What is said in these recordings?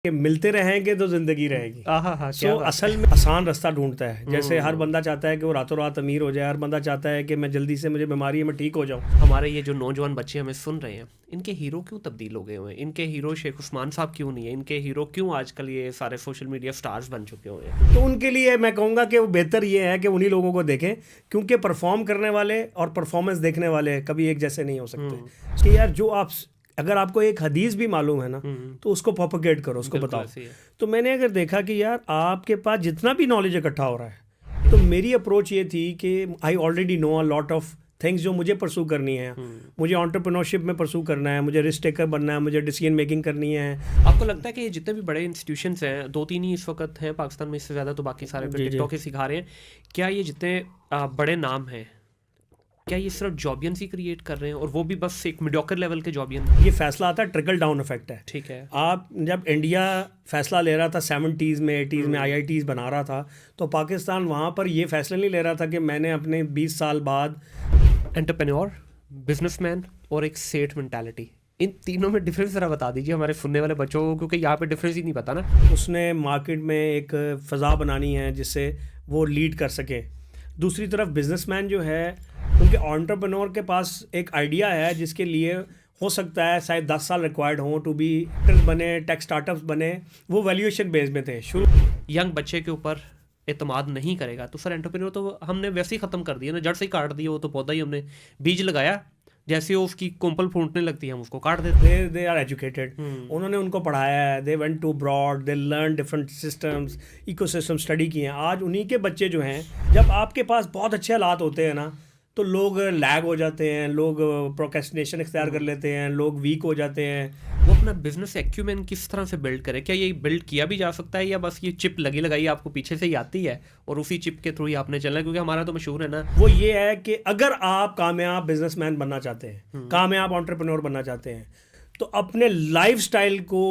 कि मिलते रहेंगे तो जिंदगी रहेगी। हाँ, सो असल में आसान रास्ता ढूंढता है। जैसे हर बंदा चाहता है कि वो रातों रात अमीर हो जाए, हर बंदा चाहता है कि मैं जल्दी से, मुझे बीमारी है मैं ठीक हो जाऊं। हमारे ये जो नौजवान बच्चे हमें सुन रहे हैं, इनके हीरो क्यों तब्दील हो गए हुए हैं? इनके हीरो शेख उस्मान साहब क्यों नहीं है? इनके हीरो क्यों आजकल ये सारे सोशल मीडिया स्टार्स बन चुके हुए हैं? तो उनके लिए मैं कहूँगा कि वो बेहतर ये है कि उन्हीं लोगों को देखें, क्योंकि परफॉर्म करने वाले और परफॉर्मेंस देखने वाले कभी एक जैसे नहीं हो सकते। कि यार जो आप, अगर आपको एक हदीस भी मालूम है ना, तो उसको प्रोपेगेट करो, उसको बिल्कुल बताओ। ऐसे ही है। तो मैंने अगर देखा कि यार आपके पास जितना भी नॉलेज इकट्ठा हो रहा है, तो मेरी अप्रोच ये थी कि I already know a lot of things जो मुझे परसू करनी है। मुझे एंटरप्रेन्योरशिप में परसू करना है, मुझे रिस्क टेकर बनना है, मुझे डिसीजन मेकिंग करनी है। आपको लगता है कि ये जितने भी बड़े इंस्टीट्यूशंस हैं, 2-3 ही इस वक्त हैं पाकिस्तान में, इससे ज़्यादा तो बाकी सारे पे जी जी। टिकटॉक ही सिखा रहे हैं, क्या ये जितने बड़े नाम हैं, क्या ये सिर्फ जॉबियंस ही क्रिएट कर रहे हैं और वो भी बस एक मीडियोकर लेवल के जॉबियन? ये फैसला आता है, ट्रिकल डाउन इफेक्ट है। ठीक है। आप जब इंडिया फैसला ले रहा था 70s में 80s में IITs बना रहा था, तो पाकिस्तान वहाँ पर ये फैसला नहीं ले रहा था कि मैंने अपने 20 साल बाद एंटरप्रेन्योर, बिजनेसमैन और एक सेठ मेंटालिटी, इन तीनों में डिफरेंस ज़रा बता दीजिए हमारे सुनने वाले बच्चों को, क्योंकि यहाँ पे डिफरेंस ही नहीं पता ना। उसने मार्केट में एक फ़ज़ा बनानी है जिससे वो लीड कर सके। दूसरी तरफ बिजनेसमैन जो है, उनके एंटरप्रेन्योर के पास एक आइडिया है जिसके लिए हो सकता है शायद 10 साल रिक्वायर्ड हो टू बी बने, टेक स्टार्टअप्स बने। वो वैल्यूएशन बेस में थे शुरू। यंग बच्चे के ऊपर एतमाद नहीं करेगा तो सर एंटरप्रेन्योर तो हमने वैसे ही ख़त्म कर दिया ना, जड़ से ही काट दिया। वो तो पौधा ही हमने बीज लगाया, जैसे वो उसकी कोंपल फूटने लगती है हम उसको काट देते हैं। दे आर एजुकेटेड, उन्होंने उनको पढ़ाया है, they went to broad, they learn different systems, ecosystem study किए हैं। आज उन्हीं के बच्चे जो हैं, जब आपके पास बहुत अच्छे हालात होते हैं ना, तो लोग लैग हो जाते हैं, लोग प्रोक्रेस्टिनेशन इख्तियार कर लेते हैं, लोग वीक हो जाते हैं। वो अपना बिजनेस एक्यूमेन किस तरह से बिल्ड करे? क्या ये बिल्ड किया भी जा सकता है या बस ये चिप लगी लगाई आपको पीछे से ही आती है और उसी चिप के थ्रू ही आपने चलना है? क्योंकि हमारा तो मशहूर है ना, वो ये है कि अगर आप कामयाब बिजनेसमैन बनना चाहते हैं, कामयाब एंटरप्रेन्योर बनना चाहते हैं, तो अपने लाइफस्टाइल को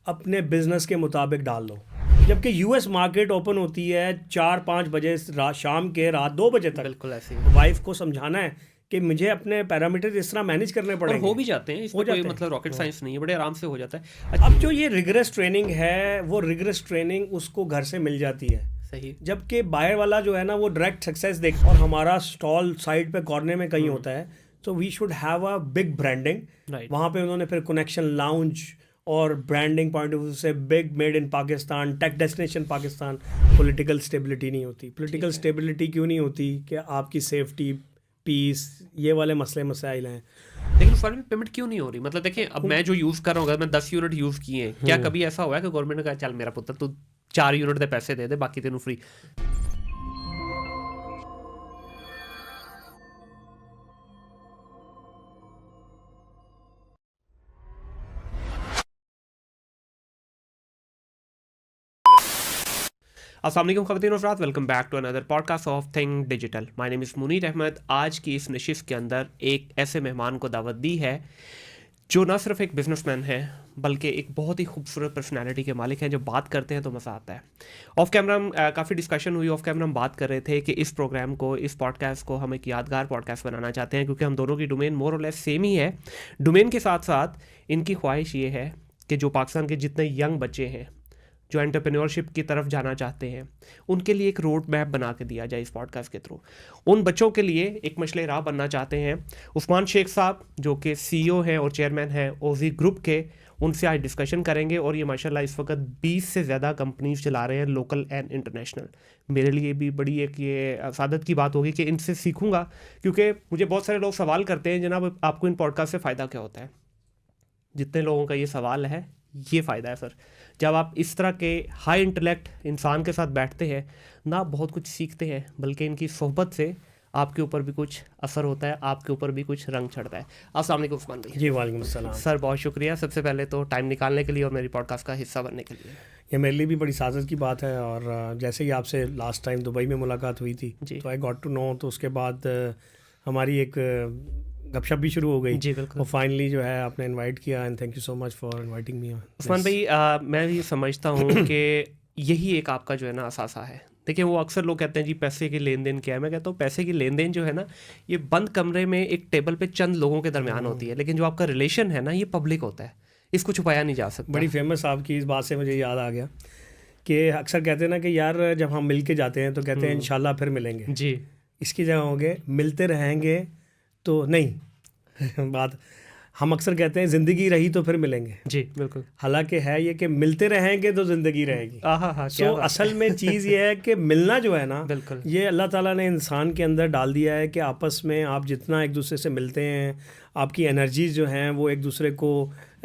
अपने बिजनेस के मुताबिक डाल लो। जबकि US मार्केट ओपन होती है 4-5 बजे शाम के रात 2 बजे तक। बिल्कुल ऐसे ही। वाइफ को समझाना है कि मुझे अपने पैरामीटर इस तरह मैनेज करने और पड़ेंगे। हो भी जाते हैं, इसमें कोई मतलब रॉकेट साइंस नहीं है, बड़े आराम से हो जाता है। अब जो ये रिगरस ट्रेनिंग है, वो रिगरस ट्रेनिंग उसको घर से मिल जाती है। सही। जबकि बाहर वाला जो है ना, वो डायरेक्ट सक्सेस देख, और हमारा स्टॉल साइड पे कॉर्नर में कहीं होता है, तो we should have a big branding. Right. वहाँ पे उन्होंने फिर कनेक्शन लाउंज और ब्रांडिंग पॉइंट ऑफ व्यू से big made in Pakistan, tech destination Pakistan. Political stability नहीं होती। पॉलिटिकल स्टेबिलिटी क्यों नहीं होती? कि आपकी सेफ्टी, पीस, ये वाले मसाइल हैं। लेकिन उस वाले में पेमेंट क्यों नहीं हो रही? मतलब देखिए, अब मैं जो यूज़ कर रहा हूँ, अगर मैं 10 यूनिट यूज़ किए हैं, क्या कभी ऐसा हुआ है कि गवर्नमेंट ने कहा चल मेरा पुत्र तू 4 यूनिट दे पैसे दे दे, बाकी तेनू फ्री? अस्सलाम वालेकुम ख़वातीन और हज़रात, welcome back to another podcast of Think Digital. My name is Munir Ahmed. आज की इस नशिस्त के अंदर एक ऐसे मेहमान को दावत दी है जो ना सिर्फ एक बिजनेसमैन है, बल्कि एक बहुत ही खूबसूरत पर्सनालिटी के मालिक हैं। जब बात करते हैं तो मज़ा आता है। ऑफ कैमरा हम काफ़ी डिस्कशन हुई, ऑफ कैमरा हम बात कर रहे थे कि इस प्रोग्राम को, इस पॉडकास्ट को हम एक यादगार पॉडकास्ट बनाना चाहते हैं, क्योंकि हम दोनों की डोमेन मोर और लेस सेम ही है। डोमेन के साथ साथ इनकी ख्वाहिश ये है कि जो पाकिस्तान के जितने यंग बच्चे हैं जो एंटरप्रेन्योरशिप की तरफ जाना चाहते हैं, उनके लिए एक रोड मैप बना के दिया जाए इस पॉडकास्ट के थ्रू। उन बच्चों के लिए एक मशले राह बनना चाहते हैं। उस्मान शेख साहब जो कि CEO हैं और चेयरमैन हैं ओजी ग्रुप के, उनसे आज डिस्कशन करेंगे। और ये माशाल्लाह इस वक्त 20 से ज़्यादा कंपनीज चला रहे हैं, लोकल एंड इंटरनेशनल। मेरे लिए भी बड़ी एक ये सादत की बात होगी कि इनसे सीखूंगा, क्योंकि मुझे बहुत सारे लोग सवाल करते हैं, जनाब आपको इन पॉडकास्ट से फ़ायदा क्या होता है? जितने लोगों का ये सवाल है, ये फ़ायदा है सर। जब आप इस तरह के हाई इंटेलेक्ट इंसान के साथ बैठते हैं ना, बहुत कुछ सीखते हैं, बल्कि इनकी सोहबत से आपके ऊपर भी कुछ असर होता है, आपके ऊपर भी कुछ रंग चढ़ता है। अस्सलाम वालेकुम उस्मान भाई। जी वालेकुम अस्सलाम सर, बहुत शुक्रिया सबसे पहले तो टाइम निकालने के लिए और मेरी पॉडकास्ट का हिस्सा बनने के लिए। ये मेरे लिए भी बड़ी सादत की बात है। और जैसे ही आपसे लास्ट टाइम दुबई में मुलाकात हुई थी, तो आई गॉट टू नो, तो उसके बाद हमारी एक गपशप भी शुरू हो गई। जी बिल्कुल। और फाइनली जो है आपने इनवाइट किया, and thank you so much for inviting me. Usman भाई, मैं ये समझता हूँ कि यही एक आपका जो है ना असासा है। देखिए, वो अक्सर लोग कहते हैं जी पैसे की लेन देन क्या है। मैं कहता हूँ पैसे की लेन देन जो है ना, ये बंद कमरे में एक टेबल पे चंद लोगों के दरमियान होती है, लेकिन जो आपका रिलेशन है ना, ये पब्लिक होता है। इसको छुपाया नहीं जा सकता। बड़ी फेमस आपकी इस बात से मुझे याद आ गया कि अक्सर कहते हैं ना कि यार जब हम मिल के जाते हैं तो कहते हैं इंशाल्लाह फिर मिलेंगे। जी। इसकी जगह होंगे मिलते रहेंगे तो नहीं बात हम अक्सर कहते हैं ज़िंदगी रही तो फिर मिलेंगे। जी बिल्कुल। हालांकि है ये कि मिलते रहेंगे तो ज़िंदगी रहेगी। सो असल में चीज़ ये है कि मिलना जो है ना, बिल्कुल, ये अल्लाह ताला ने इंसान के अंदर डाल दिया है कि आपस में आप जितना एक दूसरे से मिलते हैं, आपकी एनर्जीज जो हैं वो एक दूसरे को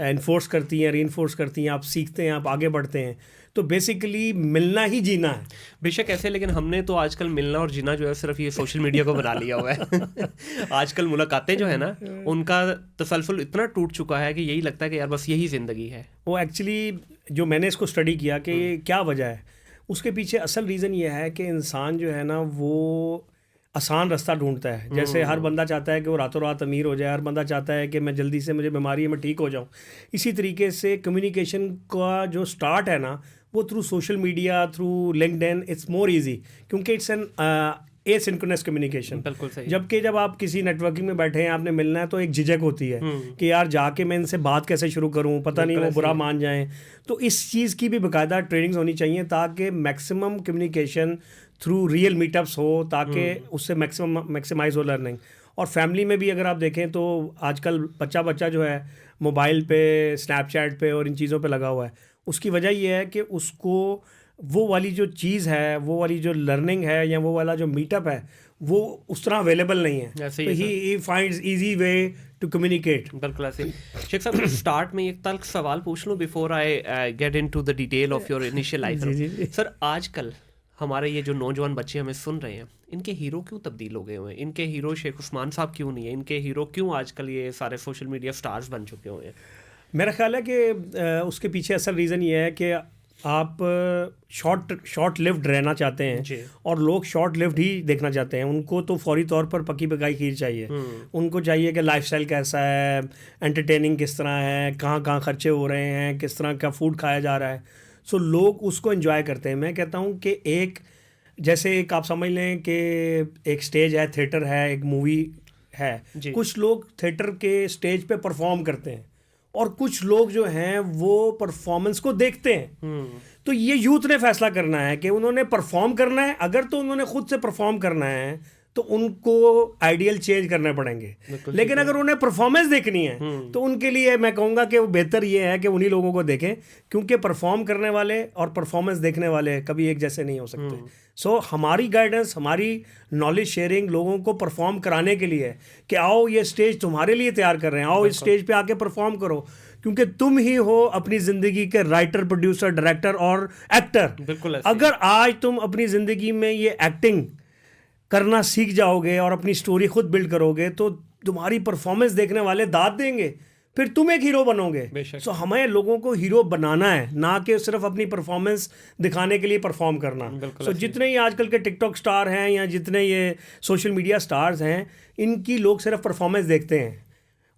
इन्फोर्स करती हैं, रीइंफोर्स करती हैं, आप सीखते हैं, आप आगे बढ़ते हैं। तो बेसिकली मिलना ही जीना है। बेशक ऐसे, लेकिन हमने तो आजकल मिलना और जीना जो है सिर्फ ये सोशल मीडिया को बना लिया हुआ है। आजकल मुलाकातें जो है ना, उनका तसलसल इतना टूट चुका है कि यही लगता है कि यार बस यही ज़िंदगी है। वो एक्चुअली जो मैंने इसको स्टडी किया कि क्या वजह है, उसके पीछे असल रीज़न ये है कि इंसान जो है ना वो आसान रास्ता ढूंढता है। जैसे हर बंदा चाहता है कि वो रातों रात अमीर हो जाए, हर बंदा चाहता है कि मैं जल्दी से, मुझे बीमारी है मैं ठीक हो जाऊं। इसी तरीके से कम्युनिकेशन का जो स्टार्ट है ना वो through social media, through LinkedIn, it's more easy क्योंकि इट्स एन एसिंक्रोनस कम्युनिकेशन। बिल्कुल सही। जबकि जब आप किसी नेटवर्किंग में बैठे हैं, आपने मिलना है, तो एक झिझक होती है कि यार जाके मैं इनसे बात कैसे शुरू करूं, पता नहीं वो बुरा मान जाएं। तो इस चीज़ की भी बाकायदा ट्रेनिंग्स होनी चाहिए ताकि maximum communication through real meetups हो, ताकि उससे मैक्सिमाइज हो लर्निंग। और फैमिली में भी अगर आप देखें तो आजकल बच्चा जो है मोबाइल पे, स्नैपचैट पे और इन चीज़ों पे लगा हुआ है। उसकी वजह ये है कि उसको वो वाली जो चीज़ है, वो वाली जो लर्निंग है या वो वाला जो मीटअप है, वो उस तरह अवेलेबल नहीं है। तो he finds easy way to communicate. बिल्कुल ऐसे। शेख साहब, स्टार्ट में एक तल्ख सवाल पूछ लूँ before I get into the detail of your initial life. Sir, आजकल हमारे ये जो नौजवान बच्चे हमें सुन रहे हैं, इनके हीरो क्यों तब्दील हो गए हुए हैं? इनके हीरो शेख उस्मान साहब क्यों नहीं है? इनके हीरो क्यों आजकल ये सारे सोशल मीडिया स्टार्स बन चुके हुए हैं? मेरा ख्याल है कि उसके पीछे असल रीज़न ये है कि आप शॉर्ट लिव्ड रहना चाहते हैं और लोग शॉर्ट लिव्ड ही देखना चाहते हैं। उनको तो फौरी तौर पर पकी पकाई खीर चाहिए। उनको चाहिए कि लाइफस्टाइल कैसा है, एंटरटेनिंग किस तरह है, कहाँ कहाँ खर्चे हो रहे हैं, किस तरह का फूड खाया जा रहा है। सो लोग उसको एंजॉय करते हैं। मैं कहता हूँ कि जैसे एक आप समझ लें कि एक स्टेज है, थिएटर है, एक मूवी है। कुछ लोग थिएटर के स्टेज पे परफॉर्म करते हैं और कुछ लोग जो हैं वो परफॉर्मेंस को देखते हैं। तो ये यूथ ने फैसला करना है कि उन्होंने परफॉर्म करना है। अगर तो उन्होंने खुद से परफॉर्म करना है तो उनको आइडियल चेंज करने पड़ेंगे, लेकिन अगर उन्हें परफॉर्मेंस देखनी है तो उनके लिए मैं कहूँगा कि बेहतर ये है कि उन्हीं लोगों को देखें, क्योंकि परफॉर्म करने वाले और परफॉर्मेंस देखने वाले कभी एक जैसे नहीं हो सकते। सो हमारी गाइडेंस, हमारी नॉलेज शेयरिंग लोगों को परफॉर्म कराने के लिए है कि आओ ये स्टेज तुम्हारे लिए तैयार कर रहे हैं, आओ इस स्टेज पे आके परफॉर्म करो, क्योंकि तुम ही हो अपनी ज़िंदगी के राइटर, प्रोड्यूसर, डायरेक्टर और एक्टर। बिल्कुल। अगर आज तुम अपनी ज़िंदगी में ये एक्टिंग करना सीख जाओगे और अपनी स्टोरी खुद बिल्ड करोगे तो तुम्हारी परफॉर्मेंस देखने वाले दाद देंगे, फिर तुम एक हीरो बनोगे। सो हमें लोगों को हीरो बनाना है, ना कि सिर्फ अपनी परफॉर्मेंस दिखाने के लिए परफॉर्म करना। सो जितने ही आजकल के टिकटॉक स्टार हैं या जितने ये सोशल मीडिया स्टार्स हैं, इनकी लोग सिर्फ परफॉर्मेंस देखते हैं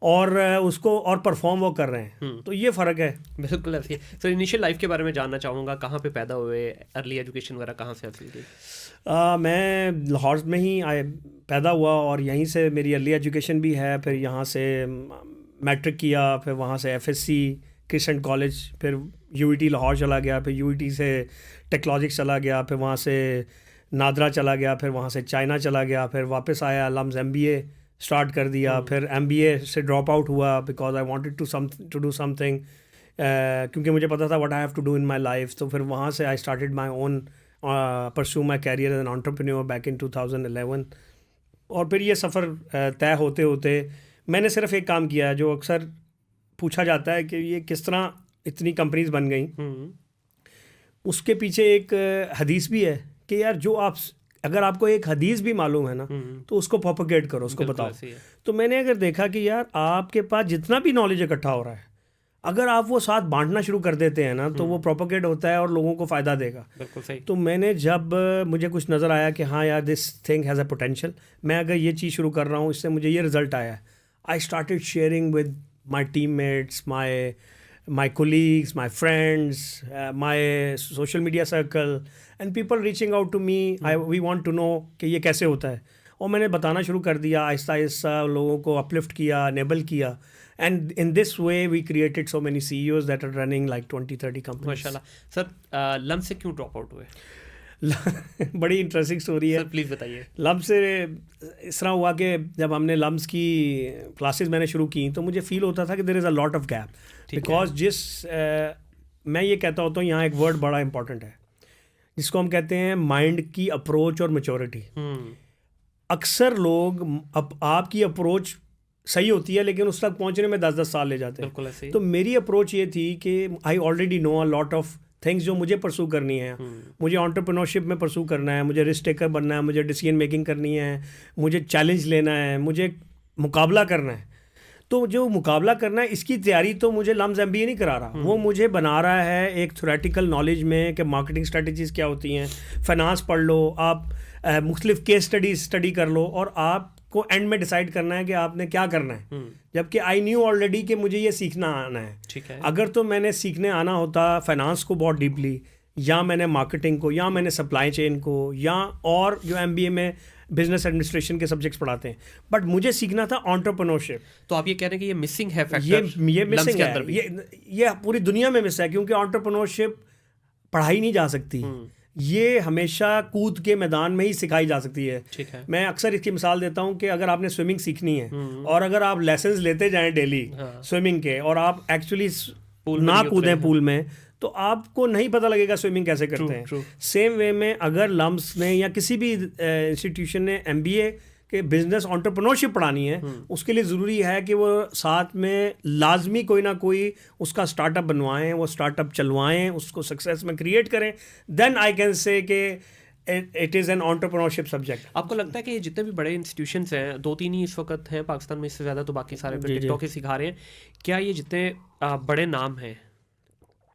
और उसको और परफॉर्म वो कर रहे हैं। तो ये फ़र्क है। बिल्कुल ऐसे। सर, इनिशियल लाइफ के बारे में जानना चाहूँगा, कहाँ पे पैदा हुए, अर्ली एजुकेशन वगैरह कहाँ से हासिल की? मैं लाहौर में ही पैदा हुआ और यहीं से मेरी अर्ली एजुकेशन भी है। फिर यहाँ से मैट्रिक किया, फिर वहाँ से एफएससी क्रिस्चियन कॉलेज, फिर यूईटी लाहौर चला गया, फिर यूईटी से टेक्नोलॉजिक्स चला गया, फिर वहाँ से नादरा चला गया, फिर वहाँ से चाइना चला गया, फिर वापस आया, लम्स एमबीए स्टार्ट कर दिया। फिर एमबीए से ड्रॉप आउट हुआ because I wanted to do something, क्योंकि मुझे पता था what I have to do in my life. तो फिर वहाँ से I started my own pursue my career as an entrepreneur back in 2011। और फिर ये सफ़र तय होते होते मैंने सिर्फ एक काम किया जो अक्सर पूछा जाता है कि ये किस तरह इतनी कंपनीज बन गई। उसके पीछे एक हदीस भी है कि यार जो आप, अगर आपको एक हदीस भी मालूम है ना तो उसको प्रोपेगेट करो, उसको बताओ। तो मैंने अगर देखा कि यार आपके पास जितना भी नॉलेज इकट्ठा हो रहा है, अगर आप वो साथ बांटना शुरू कर देते हैं ना तो वो प्रोपेगेट होता है और लोगों को फ़ायदा देगा। बिल्कुल सही। तो मैंने जब मुझे कुछ नज़र आया कि हाँ यार this thing has a potential, मैं अगर ये चीज़ शुरू कर रहा हूँ, इससे मुझे ये रिज़ल्ट आया, I started sharing with my teammates, my colleagues, my friends, my social media circle and people reaching out to me. We want to know कि ये कैसे होता है, और मैंने बताना शुरू कर दिया। आहिस्ता आहिस्ता लोगों को अपलिफ्ट किया, एनेबल किया, And in this way, we created so many CEOs that are running like 20-30 companies. माशाल्लाह सर, लम्ब से क्यों ड्रॉप आउट हुए? बड़ी इंटरेस्टिंग स्टोरी है सर प्लीज़ बताइए। लम्ब से इस तरह हुआ कि जब हमने लम्ब्स की क्लासेस मैंने शुरू की तो मुझे फील होता था कि there is a lot of gap, because मैं ये कहता होता हूँ, यहाँ एक वर्ड बड़ा इंपॉर्टेंट है जिसको हम कहते हैं माइंड की अप्रोच और मैच्योरिटी। अक्सर लोग आपकी अप्रोच सही होती है लेकिन उस तक पहुंचने में 10-10 साल ले जाते हैं। तो मेरी अप्रोच ये थी कि I already know a lot of things जो मुझे परसू करनी है। मुझे एंटरप्रेन्योरशिप में परसू करना है, मुझे रिस्क टेकर बनना है, मुझे डिसीजन मेकिंग करनी है, मुझे चैलेंज लेना है, मुझे मुकाबला करना है। तो जो मुकाबला करना है इसकी तैयारी तो मुझे लम्स MBA नहीं करा रहा, वो मुझे बना रहा है एक थ्योरेटिकल नॉलेज में कि मार्केटिंग स्ट्रेटजीज क्या होती हैं, फाइनेंस पढ़ लो आप, मुख्तलिफ केस स्टडी कर लो और आपको एंड में डिसाइड करना है कि आपने क्या करना है। जबकि आई न्यू ऑलरेडी कि मुझे ये सीखना आना है। ठीक है। अगर तो मैंने सीखने आना होता फाइनेंस को बहुत डीपली, या मैंने मार्केटिंग को, या मैंने सप्लाई चेन को, या और जो MBA में बिजनेस एडमिनिस्ट्रेशन के सब्जेक्ट्स पढ़ाते हैं, बट मुझे सीखना था एंटरप्रेन्योरशिप। तो आप ये कह रहे हैं कि ये मिसिंग है फैक्टर, ये मिसिंग है, ये पूरी दुनिया में मिस है, क्योंकि एंटरप्रेन्योरशिप पढ़ाई नहीं जा सकती, ये हमेशा कूद के मैदान में ही सिखाई जा सकती है। ठीक है। मैं अक्सर इसकी मिसाल देता हूँ कि अगर आपने स्विमिंग सीखनी है और अगर आप लेसन्स लेते जाएं डेली स्विमिंग के और आप एक्चुअली ना कूदें पूल में, तो आपको नहीं पता लगेगा स्विमिंग कैसे करते हैं। सेम वे में अगर लम्स ने या किसी भी इंस्टीट्यूशन ने MBA के बिजनेस एंटरप्रेन्योरशिप पढ़ानी है, उसके लिए ज़रूरी है कि वो साथ में लाजमी कोई ना कोई उसका स्टार्टअप बनवाएं, वो स्टार्टअप चलवाएं, उसको सक्सेस में क्रिएट करें। देन आई कैन से कि it is an entrepreneurship subject. आपको लगता है कि जितने भी बड़े इंस्टीट्यूशंस हैं, 2-3 ही इस वक्त हैं पाकिस्तान में, इससे ज़्यादा तो बाकी सारे टिकटॉक ही सिखा रहे हैं, क्या ये जितने बड़े नाम हैं,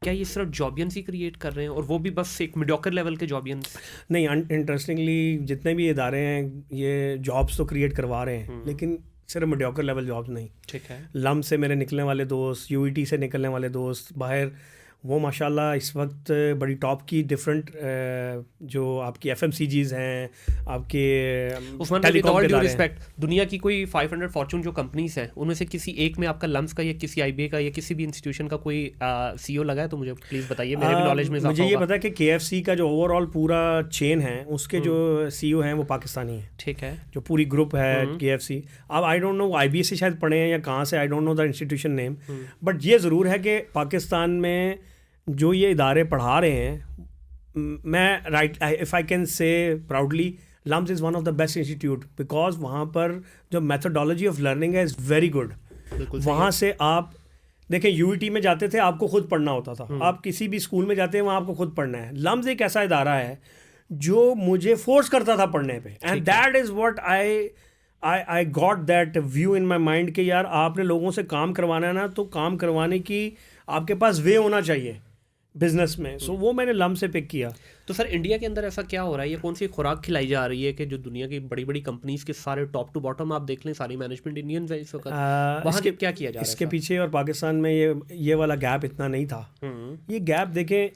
क्या ये सिर्फ जॉबियंस ही क्रिएट कर रहे हैं और वो भी बस एक मीडियोकर लेवल के जॉबियंस? नहीं, इंटरेस्टिंगली जितने भी इदारे हैं ये जॉब्स तो क्रिएट करवा रहे हैं, लेकिन सिर्फ मीडियोकर लेवल जॉब्स नहीं। ठीक है। लम्ब से मेरे निकलने वाले दोस्त, UET से निकलने वाले दोस्त बाहर, वो माशाल्लाह इस वक्त बड़ी टॉप की डिफरेंट जो आपकी FMCGs हैं, आपके टेलीकॉम के रिस्पेक्ट, दुनिया की कोई 500 फॉर्चून जो कंपनीज हैं उनमें से किसी एक में आपका लम्स का या किसी IBA का या किसी भी इंस्टीट्यूशन का कोई CEO लगा है तो मुझे प्लीज़ बताइए, मेरे भी नॉलेज में मुझे ये पता है कि KFC का जो ओवरऑल पूरा चेन है उसके जो CEO हैं वो पाकिस्तानी हैं। ठीक है। जो पूरी ग्रुप है KFC, अब आई डोंट नो IBA से शायद पढ़े हैं या कहाँ से, I don't know the institution name, but ये ज़रूर है कि पाकिस्तान में जो ये इदारे पढ़ा रहे हैं, मैं if I can say proudly, LUMS is one of the best institute, because वहाँ पर जो मेथोडोलॉजी ऑफ लर्निंग है इज़ वेरी गुड। वहाँ से आप देखें, UET में जाते थे आपको खुद पढ़ना होता था, आप किसी भी स्कूल में जाते हैं वहाँ आपको खुद पढ़ना है। लम्स एक ऐसा इदारा है जो मुझे फोर्स करता था पढ़ने पे, and that is what I got that view in my mind कि यार आपने लोगों से काम करवाना है ना, तो काम करवाने की आपके पास वे होना चाहिए बिजनेस में। सो वो मैंने लम्ब से पिक किया। तो सर इंडिया के अंदर ऐसा क्या हो रहा है, ये कौन सी खुराक खिलाई जा रही है कि जो दुनिया की बड़ी बड़ी कंपनीज के सारे टॉप टू बॉटम आप देख लें, सारी मैनेजमेंट इंडियंस है इस वक्त, वहाँ क्या किया जा रहा है? इसके पीछे और पाकिस्तान में ये वाला गैप इतना नहीं था। ये गैप देखें,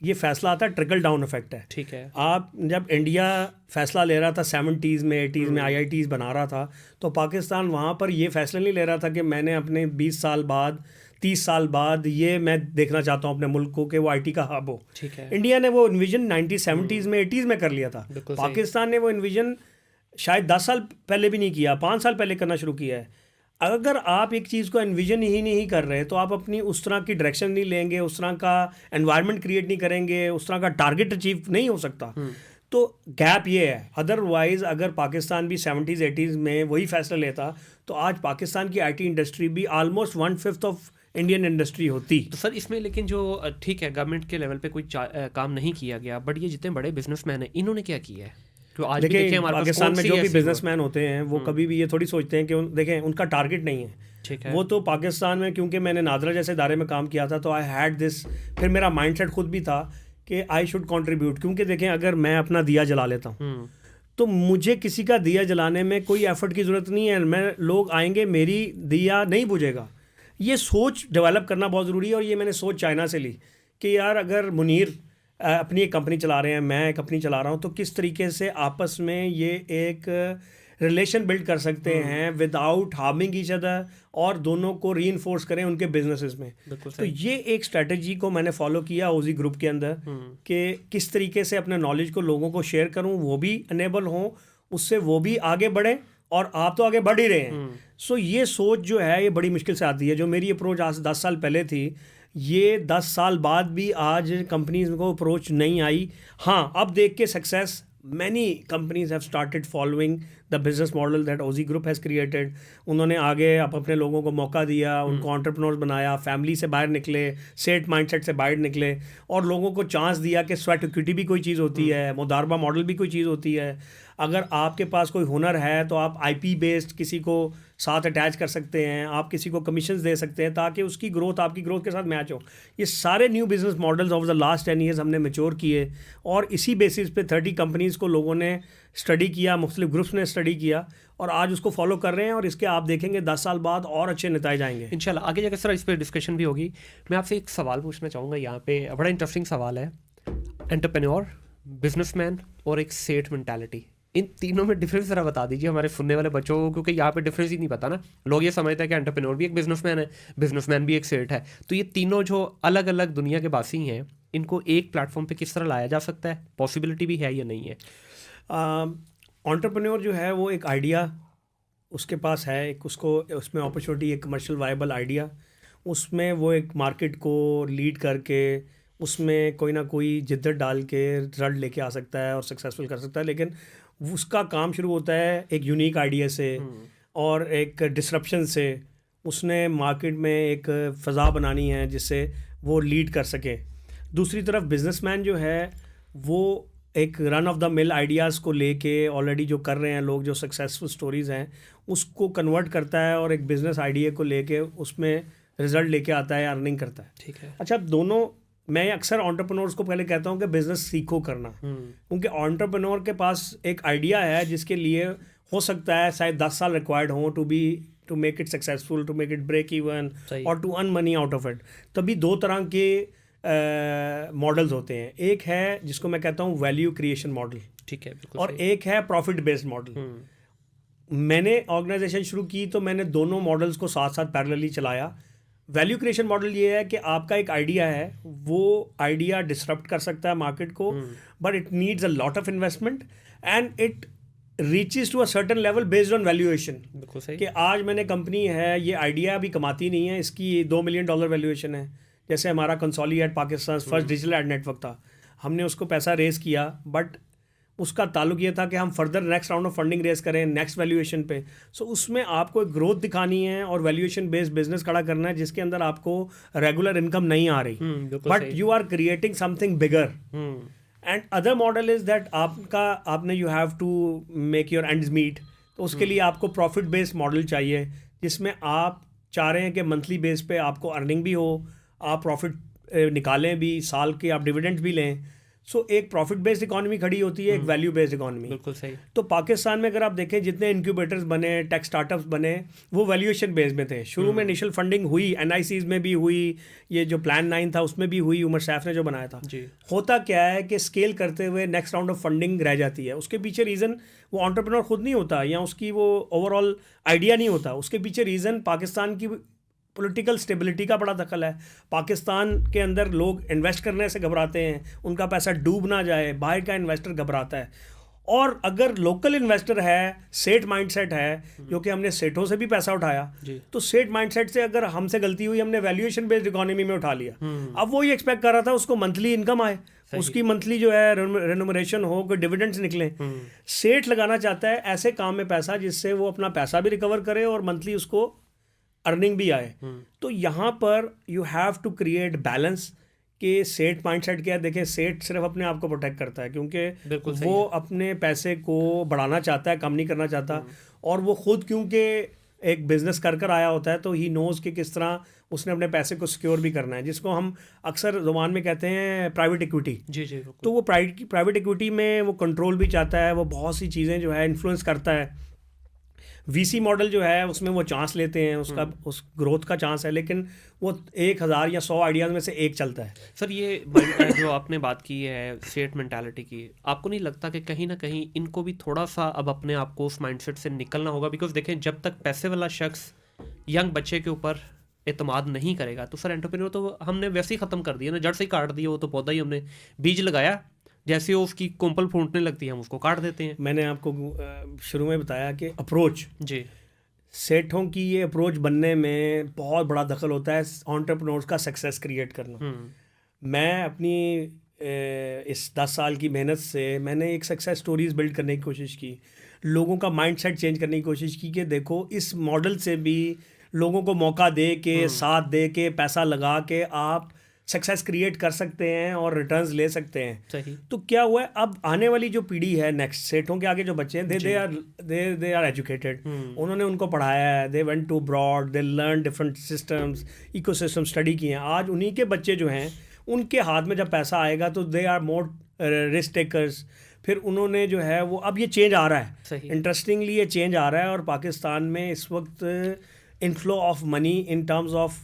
ये फैसला आता है, ट्रिकल डाउन इफेक्ट है। ठीक है। आप जब इंडिया फैसला ले रहा था 70s में 80s में IITs बना रहा था, तो पाकिस्तान वहाँ पर ये फैसला नहीं ले रहा था कि मैंने अपने 20 साल बाद 30 साल बाद ये मैं देखना चाहता हूँ अपने मुल्क को कि वो IT का हब हो। ठीक है। इंडिया ने वो इन्विजन 1970s में 80s में कर लिया था। पाकिस्तान ने वो इन्विजन शायद 10 साल पहले भी नहीं किया, 5 साल पहले करना शुरू किया है। अगर आप एक चीज़ को एनविजन ही नहीं कर रहे तो आप अपनी उस तरह की डायरेक्शन नहीं लेंगे, उस तरह का एनवायरनमेंट क्रिएट नहीं करेंगे, उस तरह का टारगेट अचीव नहीं हो सकता। तो गैप ये है। अदरवाइज़ अगर पाकिस्तान भी 70s 80s में वही फैसला लेता तो आज पाकिस्तान की IT इंडस्ट्री भी ऑलमोस्ट 1/5 ऑफ इंडियन इंडस्ट्री होती। तो सर इसमें लेकिन जो ठीक है गवर्नमेंट के लेवल पे कोई काम नहीं किया गया, बट ये जितने बड़े बिजनेसमैन हैं इन्होंने क्या किया है? तो आज भी देखिए हमारे पाकिस्तान में जो भी बिजनेसमैन होते हैं वो कभी भी ये थोड़ी सोचते हैं कि देखें उनका टारगेट नहीं है। ठीक है। वो तो पाकिस्तान में, क्योंकि मैंने नादरा जैसे इदारे में काम किया था तो आई हैड दिस, फिर मेरा माइंडसेट खुद भी था कि आई शुड कंट्रीब्यूट। क्योंकि देखें अगर मैं अपना दिया जला लेता हूँ तो मुझे किसी का दिया जलाने में कोई एफर्ट की ज़रूरत नहीं है। मैं लोग आएंगे, मेरी दिया नहीं बुझेगा। ये सोच डेवलप करना बहुत ज़रूरी है। और ये मैंने सोच चाइना से ली कि यार अगर मुनीर अपनी एक कंपनी चला रहे हैं, मैं एक कंपनी चला रहा हूँ, तो किस तरीके से आपस में ये एक रिलेशन बिल्ड कर सकते हैं विदाउट हार्मिंग ईच अदर, और दोनों को रीइंफोर्स करें उनके बिजनेसेस में। तो ये एक स्ट्रेटजी को मैंने फॉलो किया ओजी ग्रुप के अंदर कि किस तरीके से अपने नॉलेज को लोगों को शेयर करूं, वो भी अनेबल हों, उससे वो भी आगे बढ़ें और आप तो आगे बढ़ ही रहे हैं। सो ये सोच जो है ये बड़ी मुश्किल से आती है। जो मेरी अप्रोच आज 10 साल पहले थी, ये 10 साल बाद भी आज कंपनीज को अप्रोच नहीं आई। हाँ, अब देख के success many companies have started following the business model that OZ Group has created. उन्होंने आगे अपने लोगों को मौका दिया, उनको एंटरप्रेन्योर्स बनाया, फैमिली से बाहर निकले, सेट माइंडसेट से बाहर निकले, और लोगों को चांस दिया कि स्वेट इक्विटी भी कोई चीज़ होती है, मुदारबा मॉडल भी कोई चीज़ होती है। अगर आपके पास कोई हुनर है तो आप IP बेस्ड किसी को साथ अटैच कर सकते हैं, आप किसी को कमीशंस दे सकते हैं ताकि उसकी ग्रोथ आपकी ग्रोथ के साथ मैच हो। ये सारे new business models of the last 10 years हमने मैच्योर किए, और इसी बेसिस पे 30 कंपनीज़ को लोगों ने स्टडी किया, मुख्तलिफ ग्रुप्स ने स्टडी किया, और आज उसको फॉलो कर रहे हैं, और इसके आप देखेंगे 10 साल बाद और अच्छे नतीजे आएंगे इंशाल्लाह। आगे जाकर सर इस पर डिस्कशन भी होगी। मैं आपसे एक सवाल पूछना चाहूँगा यहाँ पे, बड़ा इंटरेस्टिंग सवाल है। एंटरप्रेन्योर, बिजनेसमैन और एक सेठ मेंटालिटी, इन तीनों में डिफरेंस ज़रा बता दीजिए हमारे सुनने वाले बच्चों को, क्योंकि यहाँ पे डिफरेंस ही नहीं पता ना। लोग ये समझते हैं कि एंटरप्रेन्योर भी एक बिजनेसमैन है, बिजनेसमैन भी एक सेठ है। तो ये तीनों जो अलग अलग दुनिया के बासी हैं, इनको एक प्लेटफॉर्म पे किस तरह लाया जा सकता है? पॉसिबिलिटी भी है या नहीं है? एंटरप्रेन्योर जो है वो एक आइडिया उसके पास है, एक उसको उसमें अपॉर्चुनिटी, एक कमर्शियल वायबल आइडिया, उसमें वो एक मार्केट को लीड करके उसमें कोई ना कोई जिद्दत डाल के रिजल्ट लेके आ सकता है और सक्सेसफुल कर सकता है। लेकिन उसका काम शुरू होता है एक यूनिक आइडिया से और एक डिसरप्शन से। उसने मार्केट में एक फ़ज़ा बनानी है जिससे वो लीड कर सके। दूसरी तरफ बिजनेसमैन जो है वो एक run of the mill ideas को लेके ऑलरेडी जो कर रहे हैं लोग, जो सक्सेसफुल स्टोरीज़ हैं, उसको कन्वर्ट करता है और एक बिज़नेस आइडिया को लेके उसमें रिज़ल्ट लेके आता है, अर्निंग करता है। ठीक है। अच्छा, दोनों मैं अक्सर एंटरप्रेन्योर्स को पहले कहता हूँ कि बिज़नेस सीखो करना, क्योंकि एंटरप्रेन्योर के पास एक आइडिया है जिसके लिए हो सकता है शायद 10 साल रिक्वायर्ड हो to make it successful, to make it break even और to earn money out of it. तभी दो तरह के मॉडल्स होते हैं। एक है जिसको मैं कहता हूँ वैल्यू क्रिएशन मॉडल, ठीक है, और एक है प्रॉफिट बेस्ड मॉडल। मैंने ऑर्गेनाइजेशन शुरू की तो मैंने दोनों मॉडल्स को साथ साथ पैरेलली चलाया। वैल्यू क्रिएशन मॉडल ये है कि आपका एक आइडिया है, वो आइडिया डिसरप्ट कर सकता है मार्केट को, but it needs a lot of investment and it reaches to a certain level based on valuation. बिल्कुल सही। कि आज मैंने कंपनी है, ये आइडिया अभी कमाती नहीं है, इसकी $2 मिलियन वैल्यूएशन है। जैसे हमारा consolidate Pakistan first digital ad network था, हमने उसको पैसा रेज़ किया, बट उसका ताल्लुक ये था कि हम further next round of funding raise करें नेक्स्ट वैल्यूएशन पे। सो उसमें आपको एक ग्रोथ दिखानी है और वैल्यूएशन बेस्ड बिजनेस खड़ा करना है जिसके अंदर आपको रेगुलर इनकम नहीं आ रही, but you are creating something bigger. And other model is that आपने you have to make your ends meet, तो उसके लिए आपको प्रॉफिट बेस्ड मॉडल चाहिए जिसमें आप चाह रहे हैं कि मंथली बेस पे आपको अर्निंग भी हो, आप प्रॉफिट निकालें भी, साल के आप डिविडेंड्स भी लें। सो एक प्रॉफिट बेस्ड इकॉनमी खड़ी होती है, एक वैल्यू बेस्ड इकॉनमी। बिल्कुल सही। तो पाकिस्तान में अगर आप देखें जितने इंक्यूबेटर्स बने, टेक स्टार्टअप्स बने, वो वैल्यूएशन बेस्ड में थे। शुरू में इनिशियल फंडिंग हुई, NICs में भी हुई, ये जो प्लान 9 था उसमें भी हुई, उमर सैफ ने जो बनाया था जी। होता क्या है कि स्केल करते हुए नेक्स्ट राउंड ऑफ फंडिंग रह जाती है। उसके पीछे रीज़न वो एंटरप्रेन्योर खुद नहीं होता या उसकी वो ओवरऑल आइडिया नहीं होता, उसके पीछे रीज़न पाकिस्तान की पॉलिटिकल स्टेबिलिटी का बड़ा दखल है। पाकिस्तान के अंदर लोग इन्वेस्ट करने से घबराते हैं, उनका पैसा डूब ना जाए, बाहर का इन्वेस्टर घबराता है। और अगर लोकल इन्वेस्टर है, सेठ माइंडसेट है, क्योंकि हमने सेठों से भी पैसा उठाया, तो सेठ माइंडसेट से अगर हमसे गलती हुई, हमने वैल्यूएशन बेस्ड इकोनॉमी में उठा लिया, अब वो ये एक्सपेक्ट कर रहा था उसको मंथली इनकम आए, उसकी मंथली जो है रेन्यूमरेशन हो, कोई डिविडेंड्स निकले। सेठ लगाना चाहता है ऐसे काम में पैसा जिससे वो अपना पैसा भी रिकवर करे और मंथली उसको अर्निंग भी आए। तो यहाँ पर you have to create balance कि सेठ माइंडसेट क्या है। देखिए, सेठ सिर्फ अपने आप को प्रोटेक्ट करता है क्योंकि वो अपने पैसे को बढ़ाना चाहता है, कम नहीं करना चाहता, और वो खुद क्योंकि एक बिजनेस कर आया होता है तो ही नोज़ कि किस तरह उसने अपने पैसे को सिक्योर भी करना है, जिसको हम अक्सर ज़ुबान में कहते हैं प्राइवेट इक्विटी। जी। तो वो प्राइवेट इक्विटी में वो कंट्रोल भी चाहता है, वो बहुत सी चीज़ें जो है इन्फ्लुएंस करता है। वीसी मॉडल जो है उसमें वो चांस लेते हैं, उसका उस ग्रोथ का चांस है, लेकिन वो 1000 या 100 आइडियाज़ में से एक चलता है। सर ये जो आपने बात की है स्टेट मेंटालिटी की, आपको नहीं लगता कि कहीं ना कहीं इनको भी थोड़ा सा अब अपने आप को उस माइंडसेट से निकलना होगा? बिकॉज देखें, जब तक पैसे वाला शख्स यंग बच्चे के ऊपर एतमाद नहीं करेगा तो सर एंटरप्रेन्योर तो हमने वैसे ही ख़त्म कर दिया ना, जड़ से ही काट दिया। वो तो पौधा ही हमने बीज लगाया, जैसे वो उसकी कोंपल फूटने लगती है हम उसको काट देते हैं। मैंने आपको शुरू में बताया कि अप्रोच, जी, सेठों की ये अप्रोच बनने में बहुत बड़ा दखल होता है एंटरप्रेन्योर्स का सक्सेस क्रिएट करना। मैं अपनी इस 10 साल की मेहनत से मैंने एक सक्सेस स्टोरीज बिल्ड करने की कोशिश की, लोगों का माइंडसेट चेंज करने की कोशिश की कि देखो इस मॉडल से भी लोगों को मौका दे के, साथ दे के, पैसा लगा के आप सक्सेस क्रिएट कर सकते हैं और रिटर्न्स ले सकते हैं। सही। तो क्या हुआ है, अब आने वाली जो पीढ़ी है नेक्स्ट, सेठों के आगे जो बच्चे हैं, दे आर एजुकेटेड, उन्होंने उनको पढ़ाया है, they went to broad, they learn different systems, ecosystem study किए हैं। आज उन्हीं के बच्चे जो हैं उनके हाथ में जब पैसा आएगा तो they are more risk takers. फिर उन्होंने जो है वो, अब ये चेंज आ रहा है, इंटरेस्टिंगली ये चेंज आ रहा है। और पाकिस्तान में इस वक्त inflow of money in terms of